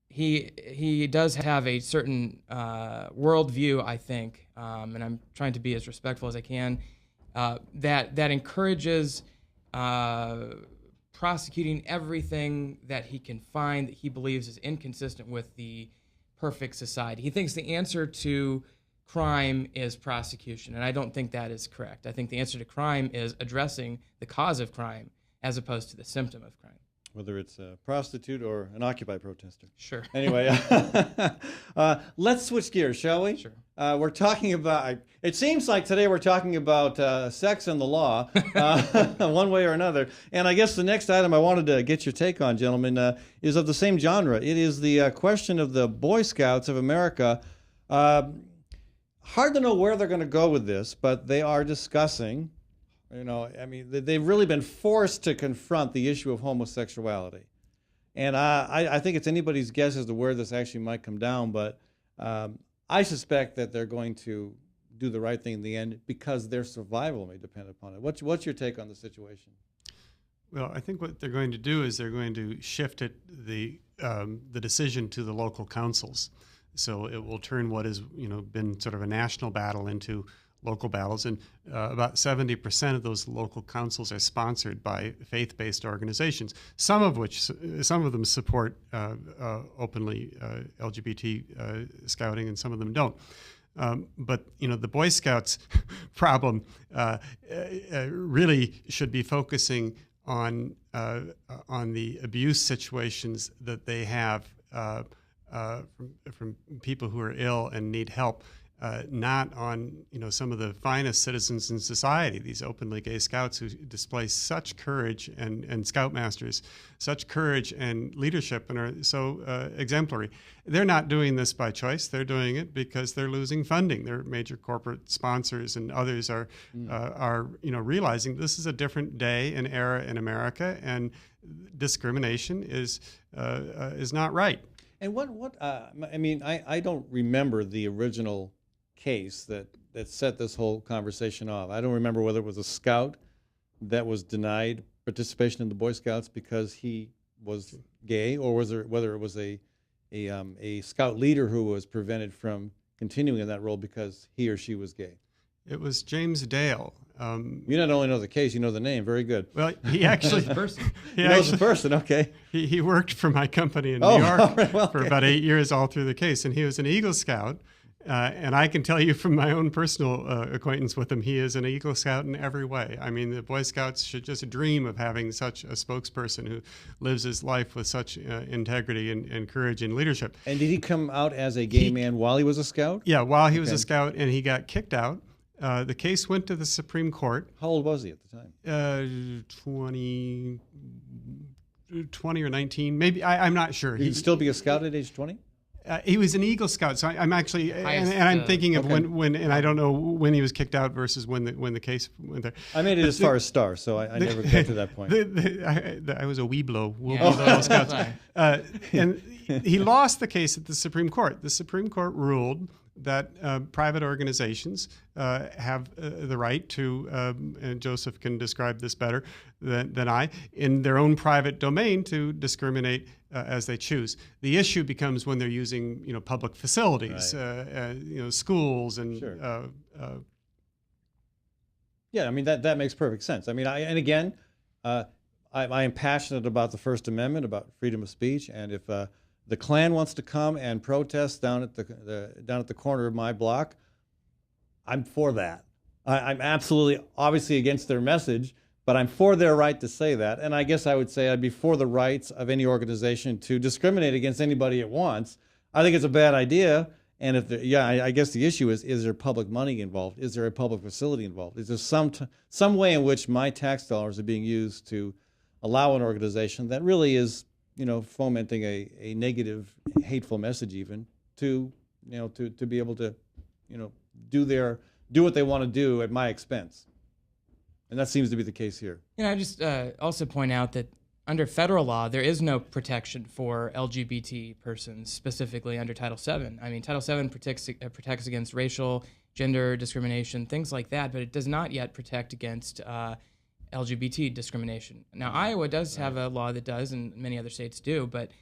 S10: he does have a certain worldview, I think, and I'm trying to be as respectful as I can, that encourages prosecuting everything that he can find that he believes is inconsistent with the perfect society. He thinks the answer to crime is prosecution, and I don't think that is correct. I think the answer to crime is addressing the cause of crime as opposed to the symptom of crime.
S1: Whether it's a prostitute or an Occupy protester.
S10: Sure.
S1: Anyway, let's switch gears, shall we?
S10: Sure.
S1: We're talking about, it seems like today we're talking about sex and the law, one way or another. And I guess the next item I wanted to get your take on, gentlemen, is of the same genre. It is the question of the Boy Scouts of America. Hard to know where they're going to go with this, but they are discussing, they've really been forced to confront the issue of homosexuality. And I think it's anybody's guess as to where this actually might come down, but I suspect that they're going to do the right thing in the end because their survival may depend upon it. What's your take on the situation?
S9: Well, I think what they're going to do is they're going to shift the decision to the local councils. So it will turn what has been sort of a national battle into local battles, and about 70% of those local councils are sponsored by faith-based organizations. Some of them support openly LGBT scouting, and some of them don't. But the Boy Scouts problem really should be focusing on the abuse situations that they have from people who are ill and need help, not on some of the finest citizens in society. These openly gay scouts who display such courage, and scoutmasters, such courage and leadership, and are so exemplary. They're not doing this by choice. They're doing it because they're losing funding. Their major corporate sponsors and others are realizing this is a different day and era in America, and discrimination is not right.
S1: And I mean, I don't remember the original case that set this whole conversation off. I don't remember whether it was a scout that was denied participation in the Boy Scouts because he was gay, or whether it was a scout leader who was prevented from continuing in that role because he or she was gay.
S9: It was James Dale.
S1: You not only know the case, you know the name. Very good.
S9: Well, he actually
S1: he knows the person. Okay.
S9: He worked for my company in New York for about 8 years, all through the case, and he was an Eagle Scout. And I can tell you from my own personal acquaintance with him, he is an Eagle Scout in every way. I mean, the Boy Scouts should just dream of having such a spokesperson who lives his life with such integrity and courage and leadership.
S1: And did he come out as a gay man while he was a scout?
S9: Yeah, while he was a scout, and he got kicked out. The case went to the Supreme Court.
S1: How old was he at the time?
S9: 20 or 19, maybe. I'm not sure.
S1: He'd still be a scout at age 20?
S9: He was an Eagle Scout, so I'm actually, and I'm thinking of when, and I don't know when he was kicked out versus when the case went there.
S1: I made it as far as star, so I never got to that point.
S9: I was a Weeblo Scouts, and he lost the case at the Supreme Court. The Supreme Court ruled that private organizations have the right to, and Joseph can describe this better than I, in their own private domain to discriminate as they choose. The issue becomes when they're using, public facilities, right. Schools and. Sure.
S1: Yeah, I mean that makes perfect sense. I mean, I am passionate about the First Amendment, about freedom of speech, and if the Klan wants to come and protest down at the corner of my block, I'm for that. I'm absolutely, obviously against their message, but I'm for their right to say that. And I guess I would say I'd be for the rights of any organization to discriminate against anybody it wants. I think it's a bad idea. And I guess the issue is there public money involved? Is there a public facility involved? Is there some way in which my tax dollars are being used to allow an organization that really is, fomenting a negative, hateful message even to be able to, do what they want to do at my expense. And that seems to be the case here.
S10: I just also point out that under federal law, there is no protection for LGBT persons, specifically under Title VII. I mean, Title VII protects against racial, gender discrimination, things like that, but it does not yet protect against LGBT discrimination. Now, Iowa does have a law that does, and many other states do, but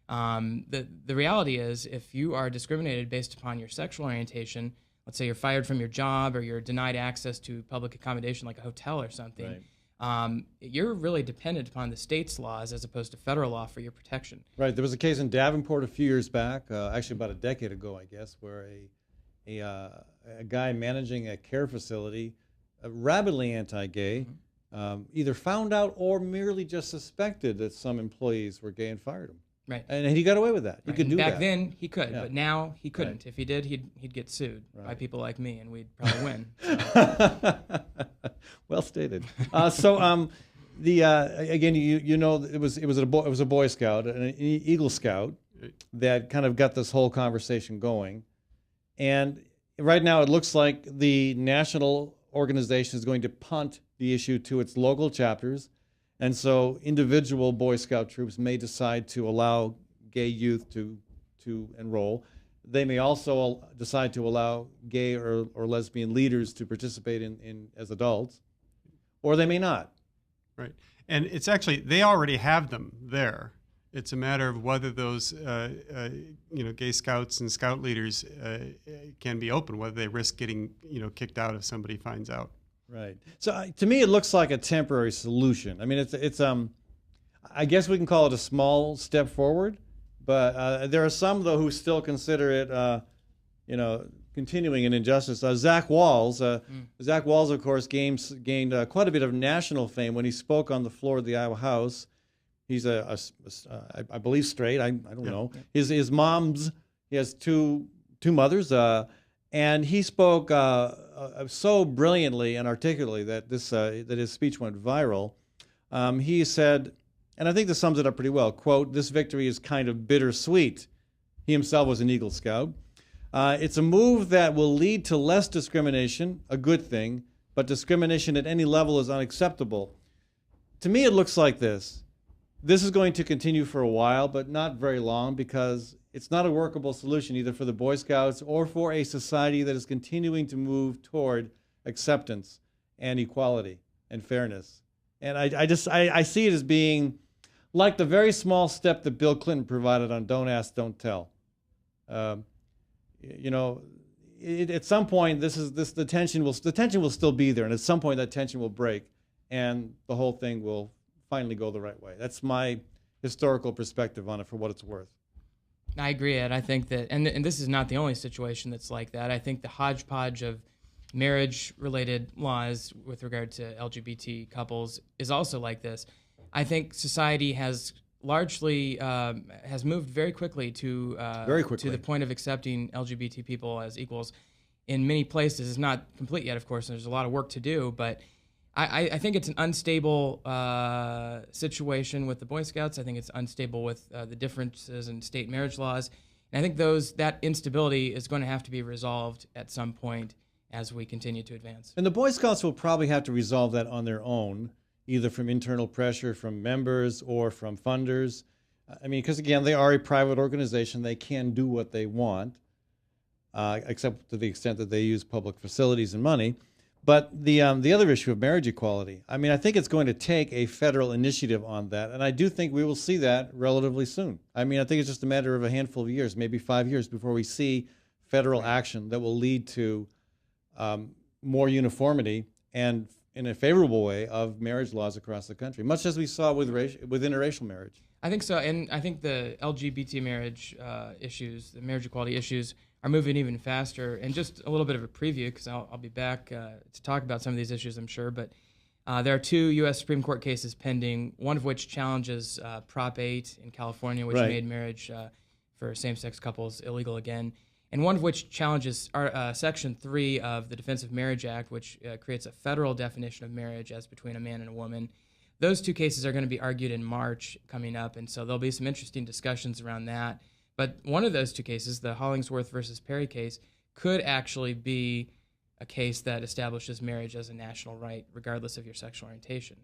S10: the reality is if you are discriminated based upon your sexual orientation, let's say you're fired from your job or you're denied access to public accommodation like a hotel or something, right. You're really dependent upon the state's laws as opposed to federal law for your protection.
S1: Right. There was a case in Davenport a few years back, actually about a decade ago, I guess, where a guy managing a care facility, rabidly anti-gay, either found out or merely just suspected that some employees were gay and fired him.
S10: Right.
S1: And he got away with that. He could do that.
S10: Back then, he could, but now he couldn't. Right. If he did, he'd get sued by people like me, and we'd probably win. So.
S1: Well stated. Again, it was a Boy Scout, an Eagle Scout, that kind of got this whole conversation going, and right now it looks like the national organization is going to punt the issue to its local chapters. And so individual Boy Scout troops may decide to allow gay youth to enroll. They may also decide to allow gay or lesbian leaders to participate in as adults, or they may not.
S9: Right. And it's actually, they already have them there. It's a matter of whether those gay scouts and scout leaders can be open, whether they risk getting kicked out if somebody finds out.
S1: Right. So to me, it looks like a temporary solution. I mean, it's I guess we can call it a small step forward, but there are some though who still consider it, continuing an injustice. Zach Walz, of course, gained quite a bit of national fame when he spoke on the floor of the Iowa House. He's I believe straight. I don't know. His mom's. He has two mothers. And he spoke so brilliantly and articulately that his speech went viral. He said, and I think this sums it up pretty well, quote, "This victory is kind of bittersweet." He himself was an Eagle Scout. "It's a move that will lead to less discrimination, a good thing, but discrimination at any level is unacceptable." To me, it looks like this. this is going to continue for a while, but not very long, because it's not a workable solution either for the Boy Scouts or for a society that is continuing to move toward acceptance and equality and fairness. And I see it as being like the very small step that Bill Clinton provided on Don't Ask, Don't Tell. At some point, the tension will still be there, and at some point that tension will break, and the whole thing will finally go the right way. That's my historical perspective on it, for what it's worth.
S10: I agree, Ed. I think that, and this is not the only situation that's like that. I think the hodgepodge of marriage-related laws with regard to LGBT couples is also like this. I think society has largely has moved very quickly to the point of accepting LGBT people as equals in many places. It's not complete yet, of course, and there's a lot of work to do, but I think it's an unstable situation with the Boy Scouts. I think it's unstable with the differences in state marriage laws. And I think that instability is going to have to be resolved at some point as we continue to advance.
S1: And the Boy Scouts will probably have to resolve that on their own, either from internal pressure from members or from funders. I mean, because again, they are a private organization. They can do what they want, except to the extent that they use public facilities and money. But the other issue of marriage equality, I mean, I think it's going to take a federal initiative on that, and I do think we will see that relatively soon. I mean, I think it's just a matter of a handful of years, maybe 5 years, before we see federal action that will lead to more uniformity and, in a favorable way, of marriage laws across the country, much as we saw with interracial marriage.
S10: I think so, and I think the LGBT marriage issues, the marriage equality issues, are moving even faster. And just a little bit of a preview, because I'll be back to talk about some of these issues, I'm sure, but there are 2 U.S. Supreme Court cases pending, one of which challenges Prop 8 in California, which made marriage for same-sex couples illegal again, and one of which challenges Section 3 of the Defense of Marriage Act, which creates a federal definition of marriage as between a man and a woman. Those 2 cases are going to be argued in March coming up, and so there'll be some interesting discussions around that. But one of those 2 cases, the Hollingsworth versus Perry case, could actually be a case that establishes marriage as a national right, regardless of your sexual orientation.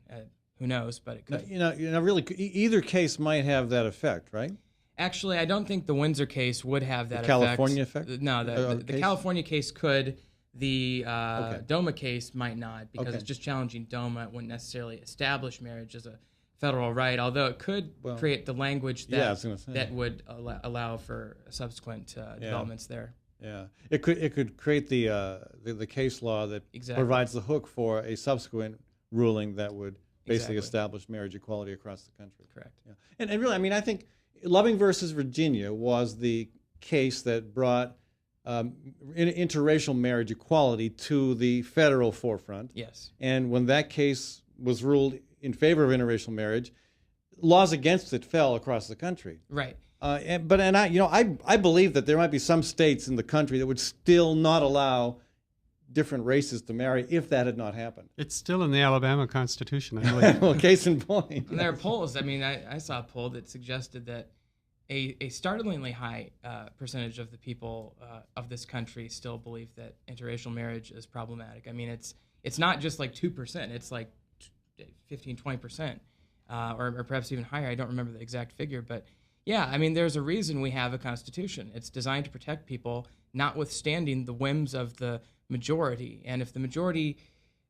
S10: Who knows, but it could.
S1: Really, either case might have that effect, right?
S10: Actually, I don't think the Windsor case would have that
S1: effect. The California effect?
S10: No, the California case could. The DOMA case might not, because it's just challenging DOMA. It wouldn't necessarily establish marriage as a federal right, although it could create the language that would allow for subsequent developments there.
S1: Yeah, it could create the case law that provides the hook for a subsequent ruling that would basically establish marriage equality across the country.
S10: Correct.
S1: Yeah. And really, I mean, I think Loving versus Virginia was the case that brought interracial marriage equality to the federal forefront.
S10: Yes.
S1: And when that case was ruled in favor of interracial marriage, laws against it fell across the country.
S10: Right.
S1: I believe that there might be some states in the country that would still not allow different races to marry if that had not happened.
S9: It's still in the Alabama Constitution, I believe.
S1: Well, case in point.
S10: And there are polls. I mean, I saw a poll that suggested that a startlingly high percentage of the people of this country still believe that interracial marriage is problematic. I mean, it's not just like 2%. It's like 15, 20%, or perhaps even higher. I don't remember the exact figure, but yeah, I mean, there's a reason we have a constitution. It's designed to protect people, notwithstanding the whims of the majority. And if the majority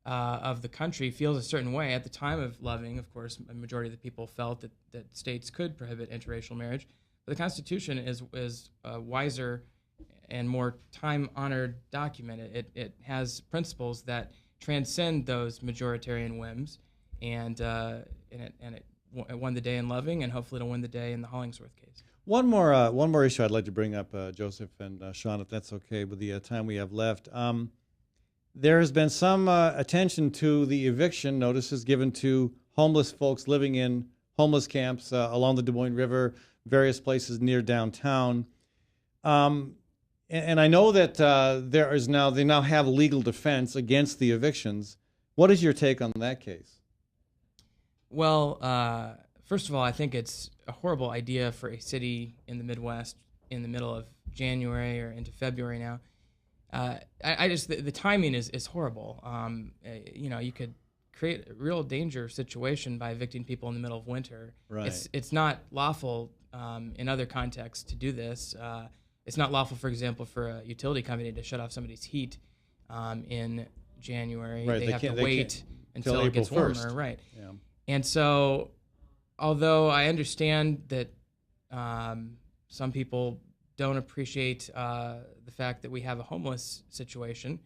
S10: of the country feels a certain way, at the time of Loving, of course, a majority of the people felt that states could prohibit interracial marriage. But the Constitution is a wiser and more time-honored document. It has principles that transcend those majoritarian whims, and it won the day in Loving, and hopefully it'll win the day in the Hollingsworth case.
S1: One more issue I'd like to bring up, Joseph and Sean, if that's okay with the time we have left. There has been some attention to the eviction notices given to homeless folks living in homeless camps along the Des Moines River, various places near downtown. And I know that they now have legal defense against the evictions. What is your take on that case?
S10: Well, first of all, I think it's a horrible idea for a city in the Midwest in the middle of January or into February now. The timing is horrible. You could create a real danger situation by evicting people in the middle of winter.
S1: Right.
S10: It's not lawful in other contexts to do this. It's not lawful, for example, for a utility company to shut off somebody's heat in January.
S1: Right,
S10: They have to
S1: they
S10: wait
S1: can't
S10: until
S1: till
S10: it gets
S1: April
S10: warmer.
S1: 1st.
S10: Right.
S1: Yeah.
S10: And so, although I understand that some people don't appreciate the fact that we have a homeless situation,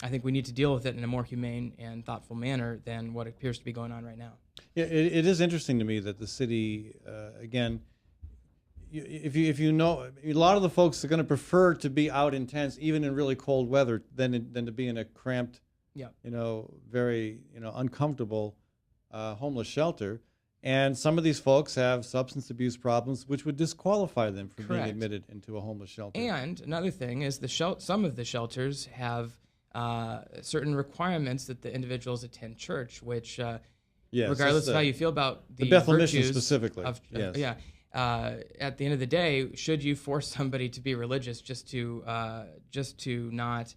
S10: I think we need to deal with it in a more humane and thoughtful manner than what appears to be going on right now.
S1: Yeah, it is interesting to me that the city, again, if you know, a lot of the folks are going to prefer to be out in tents, even in really cold weather, than to be in a cramped,
S10: Yeah.
S1: very uncomfortable homeless shelter. And some of these folks have substance abuse problems, which would disqualify them from being
S10: Correct.
S1: admitted into a homeless shelter.
S10: And another thing is some of the shelters have certain requirements that the individuals attend church, which,
S1: Yes,
S10: regardless
S1: that's
S10: of how you feel about the
S1: Bethel Mission
S10: virtues
S1: specifically,
S10: of,
S1: yes.
S10: at the end of the day, should you force somebody to be religious just to not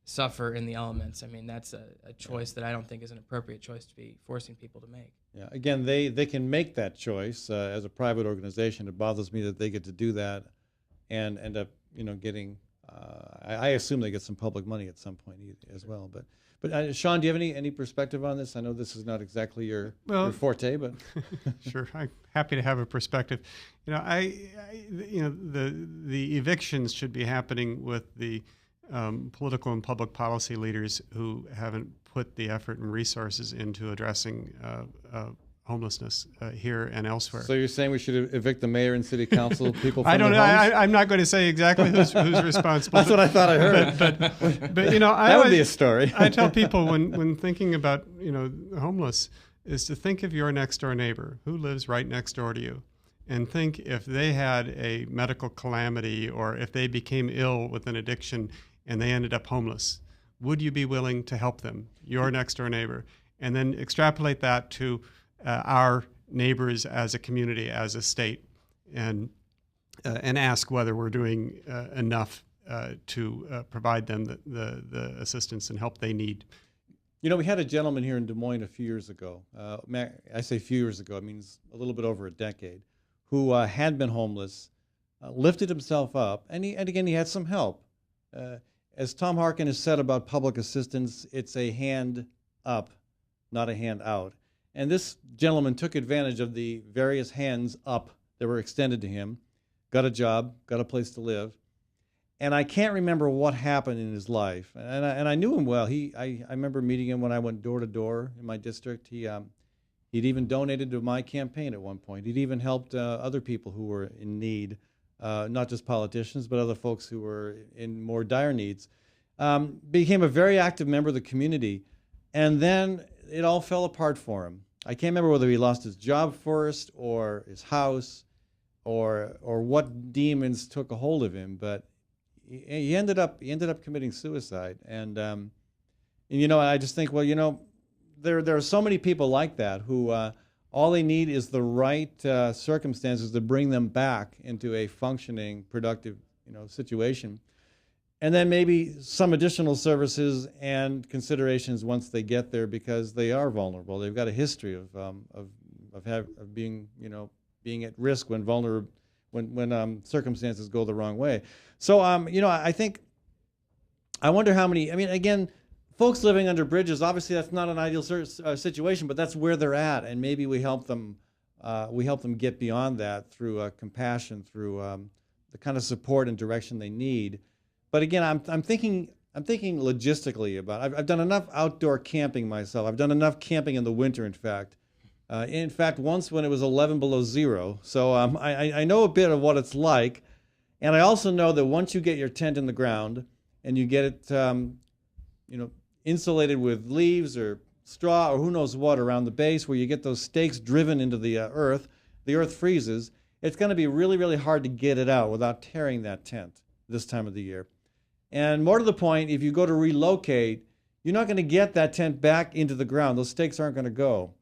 S10: suffer in the elements? I mean, that's a choice that I don't think is an appropriate choice to be forcing people to make.
S1: Yeah. Again, they can make that choice as a private organization. It bothers me that they get to do that and end up, getting. I assume they get some public money at some point as well. But Sean, do you have any perspective on this? I know this is not exactly your forte, but
S9: sure, I'm happy to have a perspective. The evictions should be happening with the political and public policy leaders who haven't put the effort and resources into addressing homelessness here and elsewhere.
S1: So you're saying we should evict the mayor and city council people from
S9: I don't know.
S1: their homes?
S9: I'm not going to say exactly who's responsible.
S1: That's what I thought I heard.
S9: But
S1: that would be a story.
S9: I tell people when thinking about homeless is to think of your next door neighbor who lives right next door to you, and think if they had a medical calamity or if they became ill with an addiction and they ended up homeless, would you be willing to help them, your next door neighbor? And then extrapolate that to our neighbors as a community, as a state, and ask whether we're doing enough to provide them the assistance and help they need.
S1: We had a gentleman here in Des Moines a few years ago. I say a few years ago, it means a little bit over a decade, who had been homeless, lifted himself up, and again, he had some help. As Tom Harkin has said about public assistance, it's a hand up, not a hand out. And this gentleman took advantage of the various hands up that were extended to him, got a job, got a place to live. And I can't remember what happened in his life. And I knew him well. I remember meeting him when I went door to door in my district. He'd even donated to my campaign at one point. He'd even helped other people who were in need, not just politicians, but other folks who were in more dire needs. Became a very active member of the community. And then it all fell apart for him. I can't remember whether he lost his job first or his house or what demons took a hold of him, but he ended up committing suicide. And I just think, there are so many people like that who all they need is the right circumstances to bring them back into a functioning, productive, situation. And then maybe some additional services and considerations once they get there, because they are vulnerable. They've got a history of being at risk when circumstances go the wrong way. So I think I wonder how many. I mean, again, folks living under bridges. Obviously, that's not an ideal situation, but that's where they're at, and maybe we help them. We help them get beyond that through compassion, through the kind of support and direction they need. But again, I'm thinking logistically about it. I've done enough outdoor camping myself. I've done enough camping in the winter, in fact. Once when it was 11 below zero. So I know a bit of what it's like. And I also know that once you get your tent in the ground and you get it insulated with leaves or straw or who knows what around the base where you get those stakes driven into the earth freezes, it's going to be really, really hard to get it out without tearing that tent this time of the year. And more to the point, if you go to relocate, you're not going to get that tent back into the ground. Those stakes aren't going to go.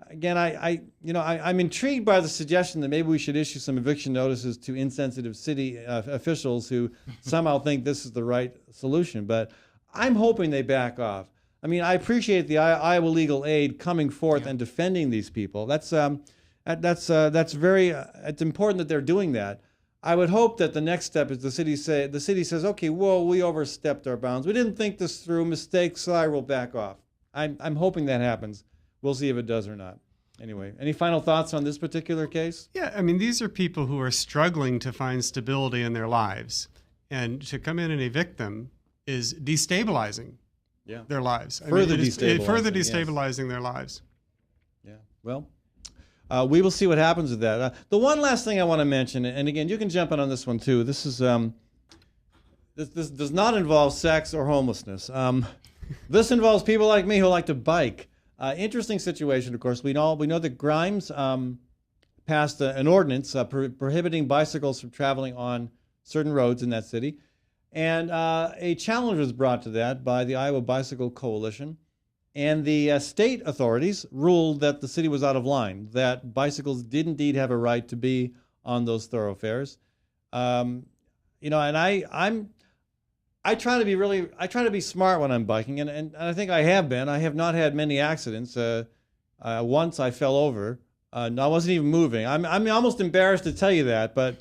S1: Again, I'm intrigued by the suggestion that maybe we should issue some eviction notices to insensitive city officials who somehow think this is the right solution. But I'm hoping they back off. I mean, I appreciate the Iowa Legal Aid coming forth and defending these people. That's very. It's important that they're doing that. I would hope that the next step is the city says, okay, whoa, we overstepped our bounds. We didn't think this through. Mistakes. Sorry, we'll back off. I'm hoping that happens. We'll see if it does or not. Anyway, any final thoughts on this particular case?
S9: Yeah, I mean, these are people who are struggling to find stability in their lives, and to come in and evict them is destabilizing their lives.
S1: Further
S9: destabilizing their lives.
S1: Yeah. Well, we will see what happens with that. The one last thing I want to mention, and again, you can jump in on this one too. This is this does not involve sex or homelessness. This involves people like me who like to bike. Interesting situation, of course. We know that Grimes passed an ordinance prohibiting bicycles from traveling on certain roads in that city. And a challenge was brought to that by the Iowa Bicycle Coalition. And the state authorities ruled that the city was out of line, that bicycles did indeed have a right to be on those thoroughfares. And I try to be smart when I'm biking, and I think I have been. I have not had many accidents. Once I fell over. I wasn't even moving. I'm almost embarrassed to tell you that, but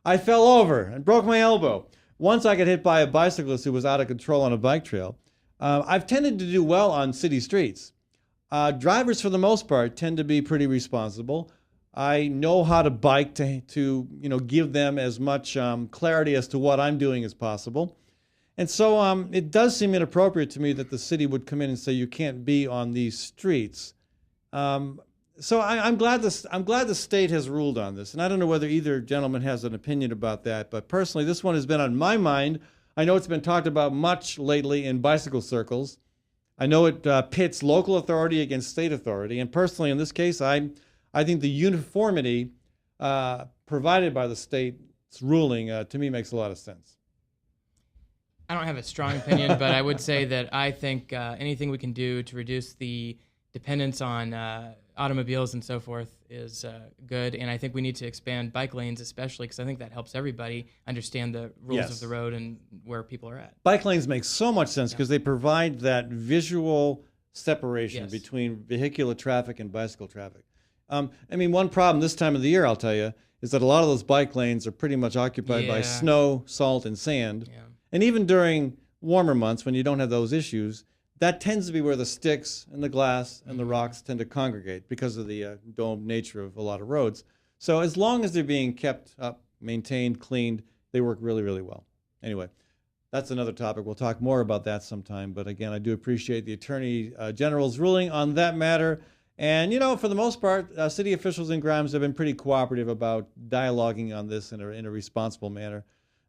S1: I fell over and broke my elbow. Once I got hit by a bicyclist who was out of control on a bike trail. I've tended to do well on city streets. Drivers, for the most part, tend to be pretty responsible. I know how to bike to give them as much clarity as to what I'm doing as possible. And so it does seem inappropriate to me that the city would come in and say you can't be on these streets. So I'm glad the state has ruled on this, and I don't know whether either gentleman has an opinion about that. But personally, this one has been on my mind. I know it's been talked about much lately in bicycle circles. I know it pits local authority against state authority, and personally, in this case, I think the uniformity provided by the state's ruling to me makes a lot of sense.
S10: I don't have a strong opinion, but I would say that I think anything we can do to reduce the dependence on automobiles and so forth is good. And I think we need to expand bike lanes, especially because I think that helps everybody understand the rules of the road and where people are at.
S1: Bike lanes make so much sense because they provide that visual separation between vehicular traffic and bicycle traffic. One problem this time of the year, I'll tell you, is that a lot of those bike lanes are pretty much occupied by snow, salt, and sand. Yeah. And even during warmer months, when you don't have those issues, that tends to be where the sticks and the glass and the rocks tend to congregate because of the domed nature of a lot of roads. So as long as they're being kept up, maintained, cleaned, they work really, really well. Anyway, that's another topic. We'll talk more about that sometime. But again, I do appreciate the Attorney General's ruling on that matter. And, for the most part, city officials in Grimes have been pretty cooperative about dialoguing on this in a responsible manner.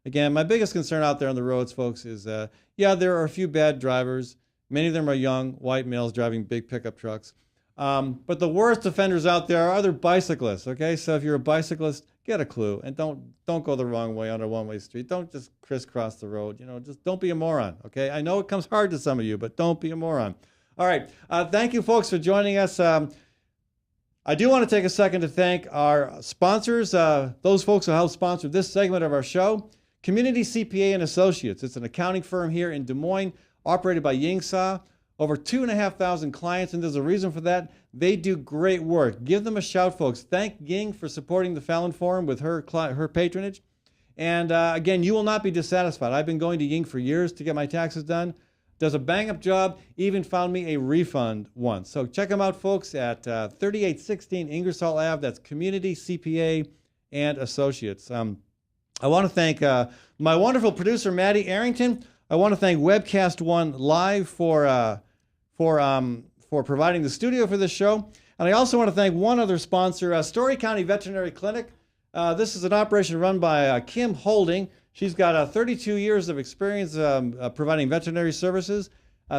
S1: Again, my biggest concern out there on the roads, folks, is, there are a few bad drivers. Many of them are young, white males driving big pickup trucks. But the worst offenders out there are other bicyclists, okay? So if you're a bicyclist, get a clue and don't go the wrong way on a one-way street. Don't just crisscross the road. Just don't be a moron, okay? I know it comes hard to some of you, but don't be a moron. All right. Thank you, folks, for joining us. I do want to take a second to thank our sponsors, those folks who helped sponsor this segment of our show. Community CPA and Associates. It's an accounting firm here in Des Moines, operated by Yingsa. Over 2,500 clients, and there's a reason for that. They do great work. Give them a shout, folks. Thank Ying for supporting the Fallon Forum with her patronage. And again, you will not be dissatisfied. I've been going to Ying for years to get my taxes done. Does a bang-up job, even found me a refund once. So check them out, folks, at 3816 Ingersoll Ave. That's Community CPA and Associates. I want to thank my wonderful producer, Maddie Arrington. I want to thank Webcast One Live for providing the studio for this show. And I also want to thank one other sponsor, Story County Veterinary Clinic. This is an operation run by Kim Holding. She's got 32 years of experience providing veterinary services.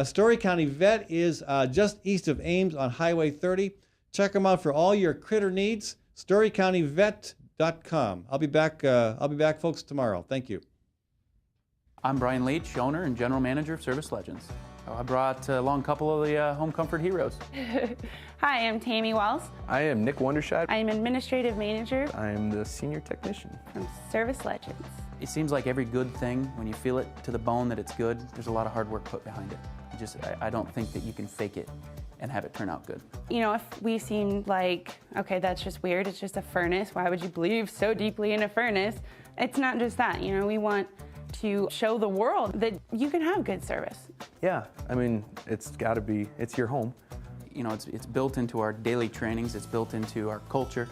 S1: Story County Vet is just east of Ames on Highway 30. Check them out for all your critter needs. StoryCountyVet.com. I'll be back, folks, tomorrow. Thank you.
S18: I'm Brian Leach, owner and general manager of Service Legends. I brought along a couple of the home comfort heroes.
S19: Hi, I'm Tammy Wells.
S20: I am Nick Wondershot.
S19: I am administrative manager.
S20: I am the senior technician
S19: from Service Legends.
S18: It seems like every good thing, when you feel it to the bone that it's good, there's a lot of hard work put behind it. I don't think that you can fake it and have it turn out good.
S19: You know, if we seem like, okay, that's just weird, it's just a furnace, why would you believe so deeply in a furnace? It's not just that, you know, we want to show the world that you can have good service.
S20: Yeah, I mean, it's got to be, it's your home.
S18: You know, it's built into our daily trainings, it's built into our culture,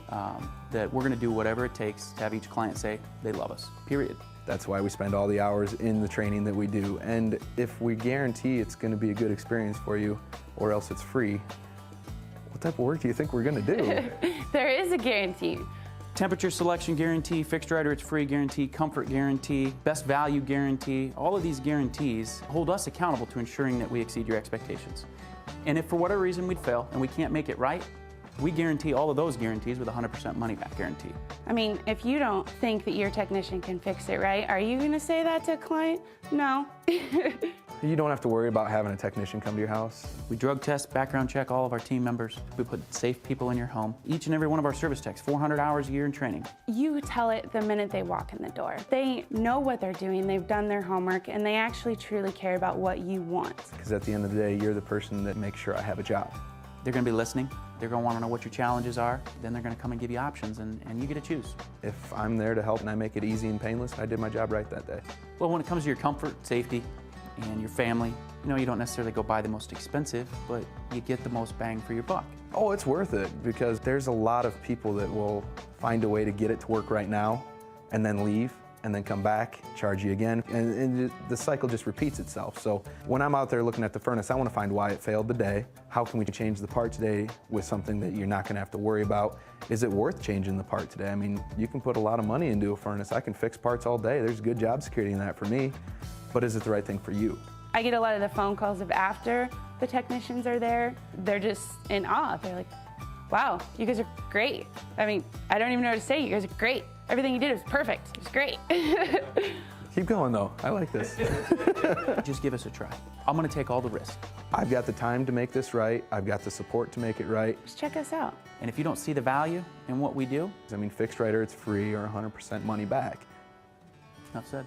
S18: that we're going to do whatever it takes to have each client say they love us, period.
S20: That's why we spend all the hours in the training that we do. And if we guarantee it's going to be a good experience for you, or else it's free, what type of work do you think we're going to do?
S19: There is a guarantee.
S18: Temperature selection guarantee, fixed right or it's free guarantee, comfort guarantee, best value guarantee. All of these guarantees hold us accountable to ensuring that we exceed your expectations. And if for whatever reason we'd fail and we can't make it right, we guarantee all of those guarantees with a 100% money back guarantee.
S19: I mean, if you don't think that your technician can fix it right, are you going to say that to a client? No.
S20: You don't have to worry about having a technician come to your house.
S18: We drug test, background check all of our team members. We put safe people in your home. Each and every one of our service techs, 400 hours a year in training.
S19: You tell it the minute they walk in the door. They know what they're doing, they've done their homework, and they actually truly care about what you want.
S20: Because at the end of the day, you're the person that makes sure I have a job.
S18: They're going to be listening. They're going to want to know what your challenges are. Then they're going to come and give you options, and you get to choose.
S20: If I'm there to help and I make it easy and painless, I did my job right that day.
S18: Well, when it comes to your comfort, safety, and your family, you know, you don't necessarily go buy the most expensive, but you get the most bang for your buck.
S20: Oh, it's worth it, because there's a lot of people that will find a way to get it to work right now and then leave and then come back, charge you again, and the cycle just repeats itself. So when I'm out there looking at the furnace, I want to find why it failed today. How can we change the part today with something that you're not going to have to worry about? Is it worth changing the part today? I mean, you can put a lot of money into a furnace. I can fix parts all day. There's good job security in that for me, but is it the right thing for you?
S19: I get a lot of the phone calls of after the technicians are there. They're just in awe. They're like, wow, you guys are great. I mean, I don't even know what to say. You guys are great. Everything you did was perfect. It was great.
S20: Keep going though, I like this.
S18: Just give us a try. I'm gonna take all the risk.
S20: I've got the time to make this right. I've got the support to make it right.
S19: Just check us out.
S18: And if you don't see the value in what we do,
S20: I mean, fixed right or it's free or 100% money back.
S18: Enough said.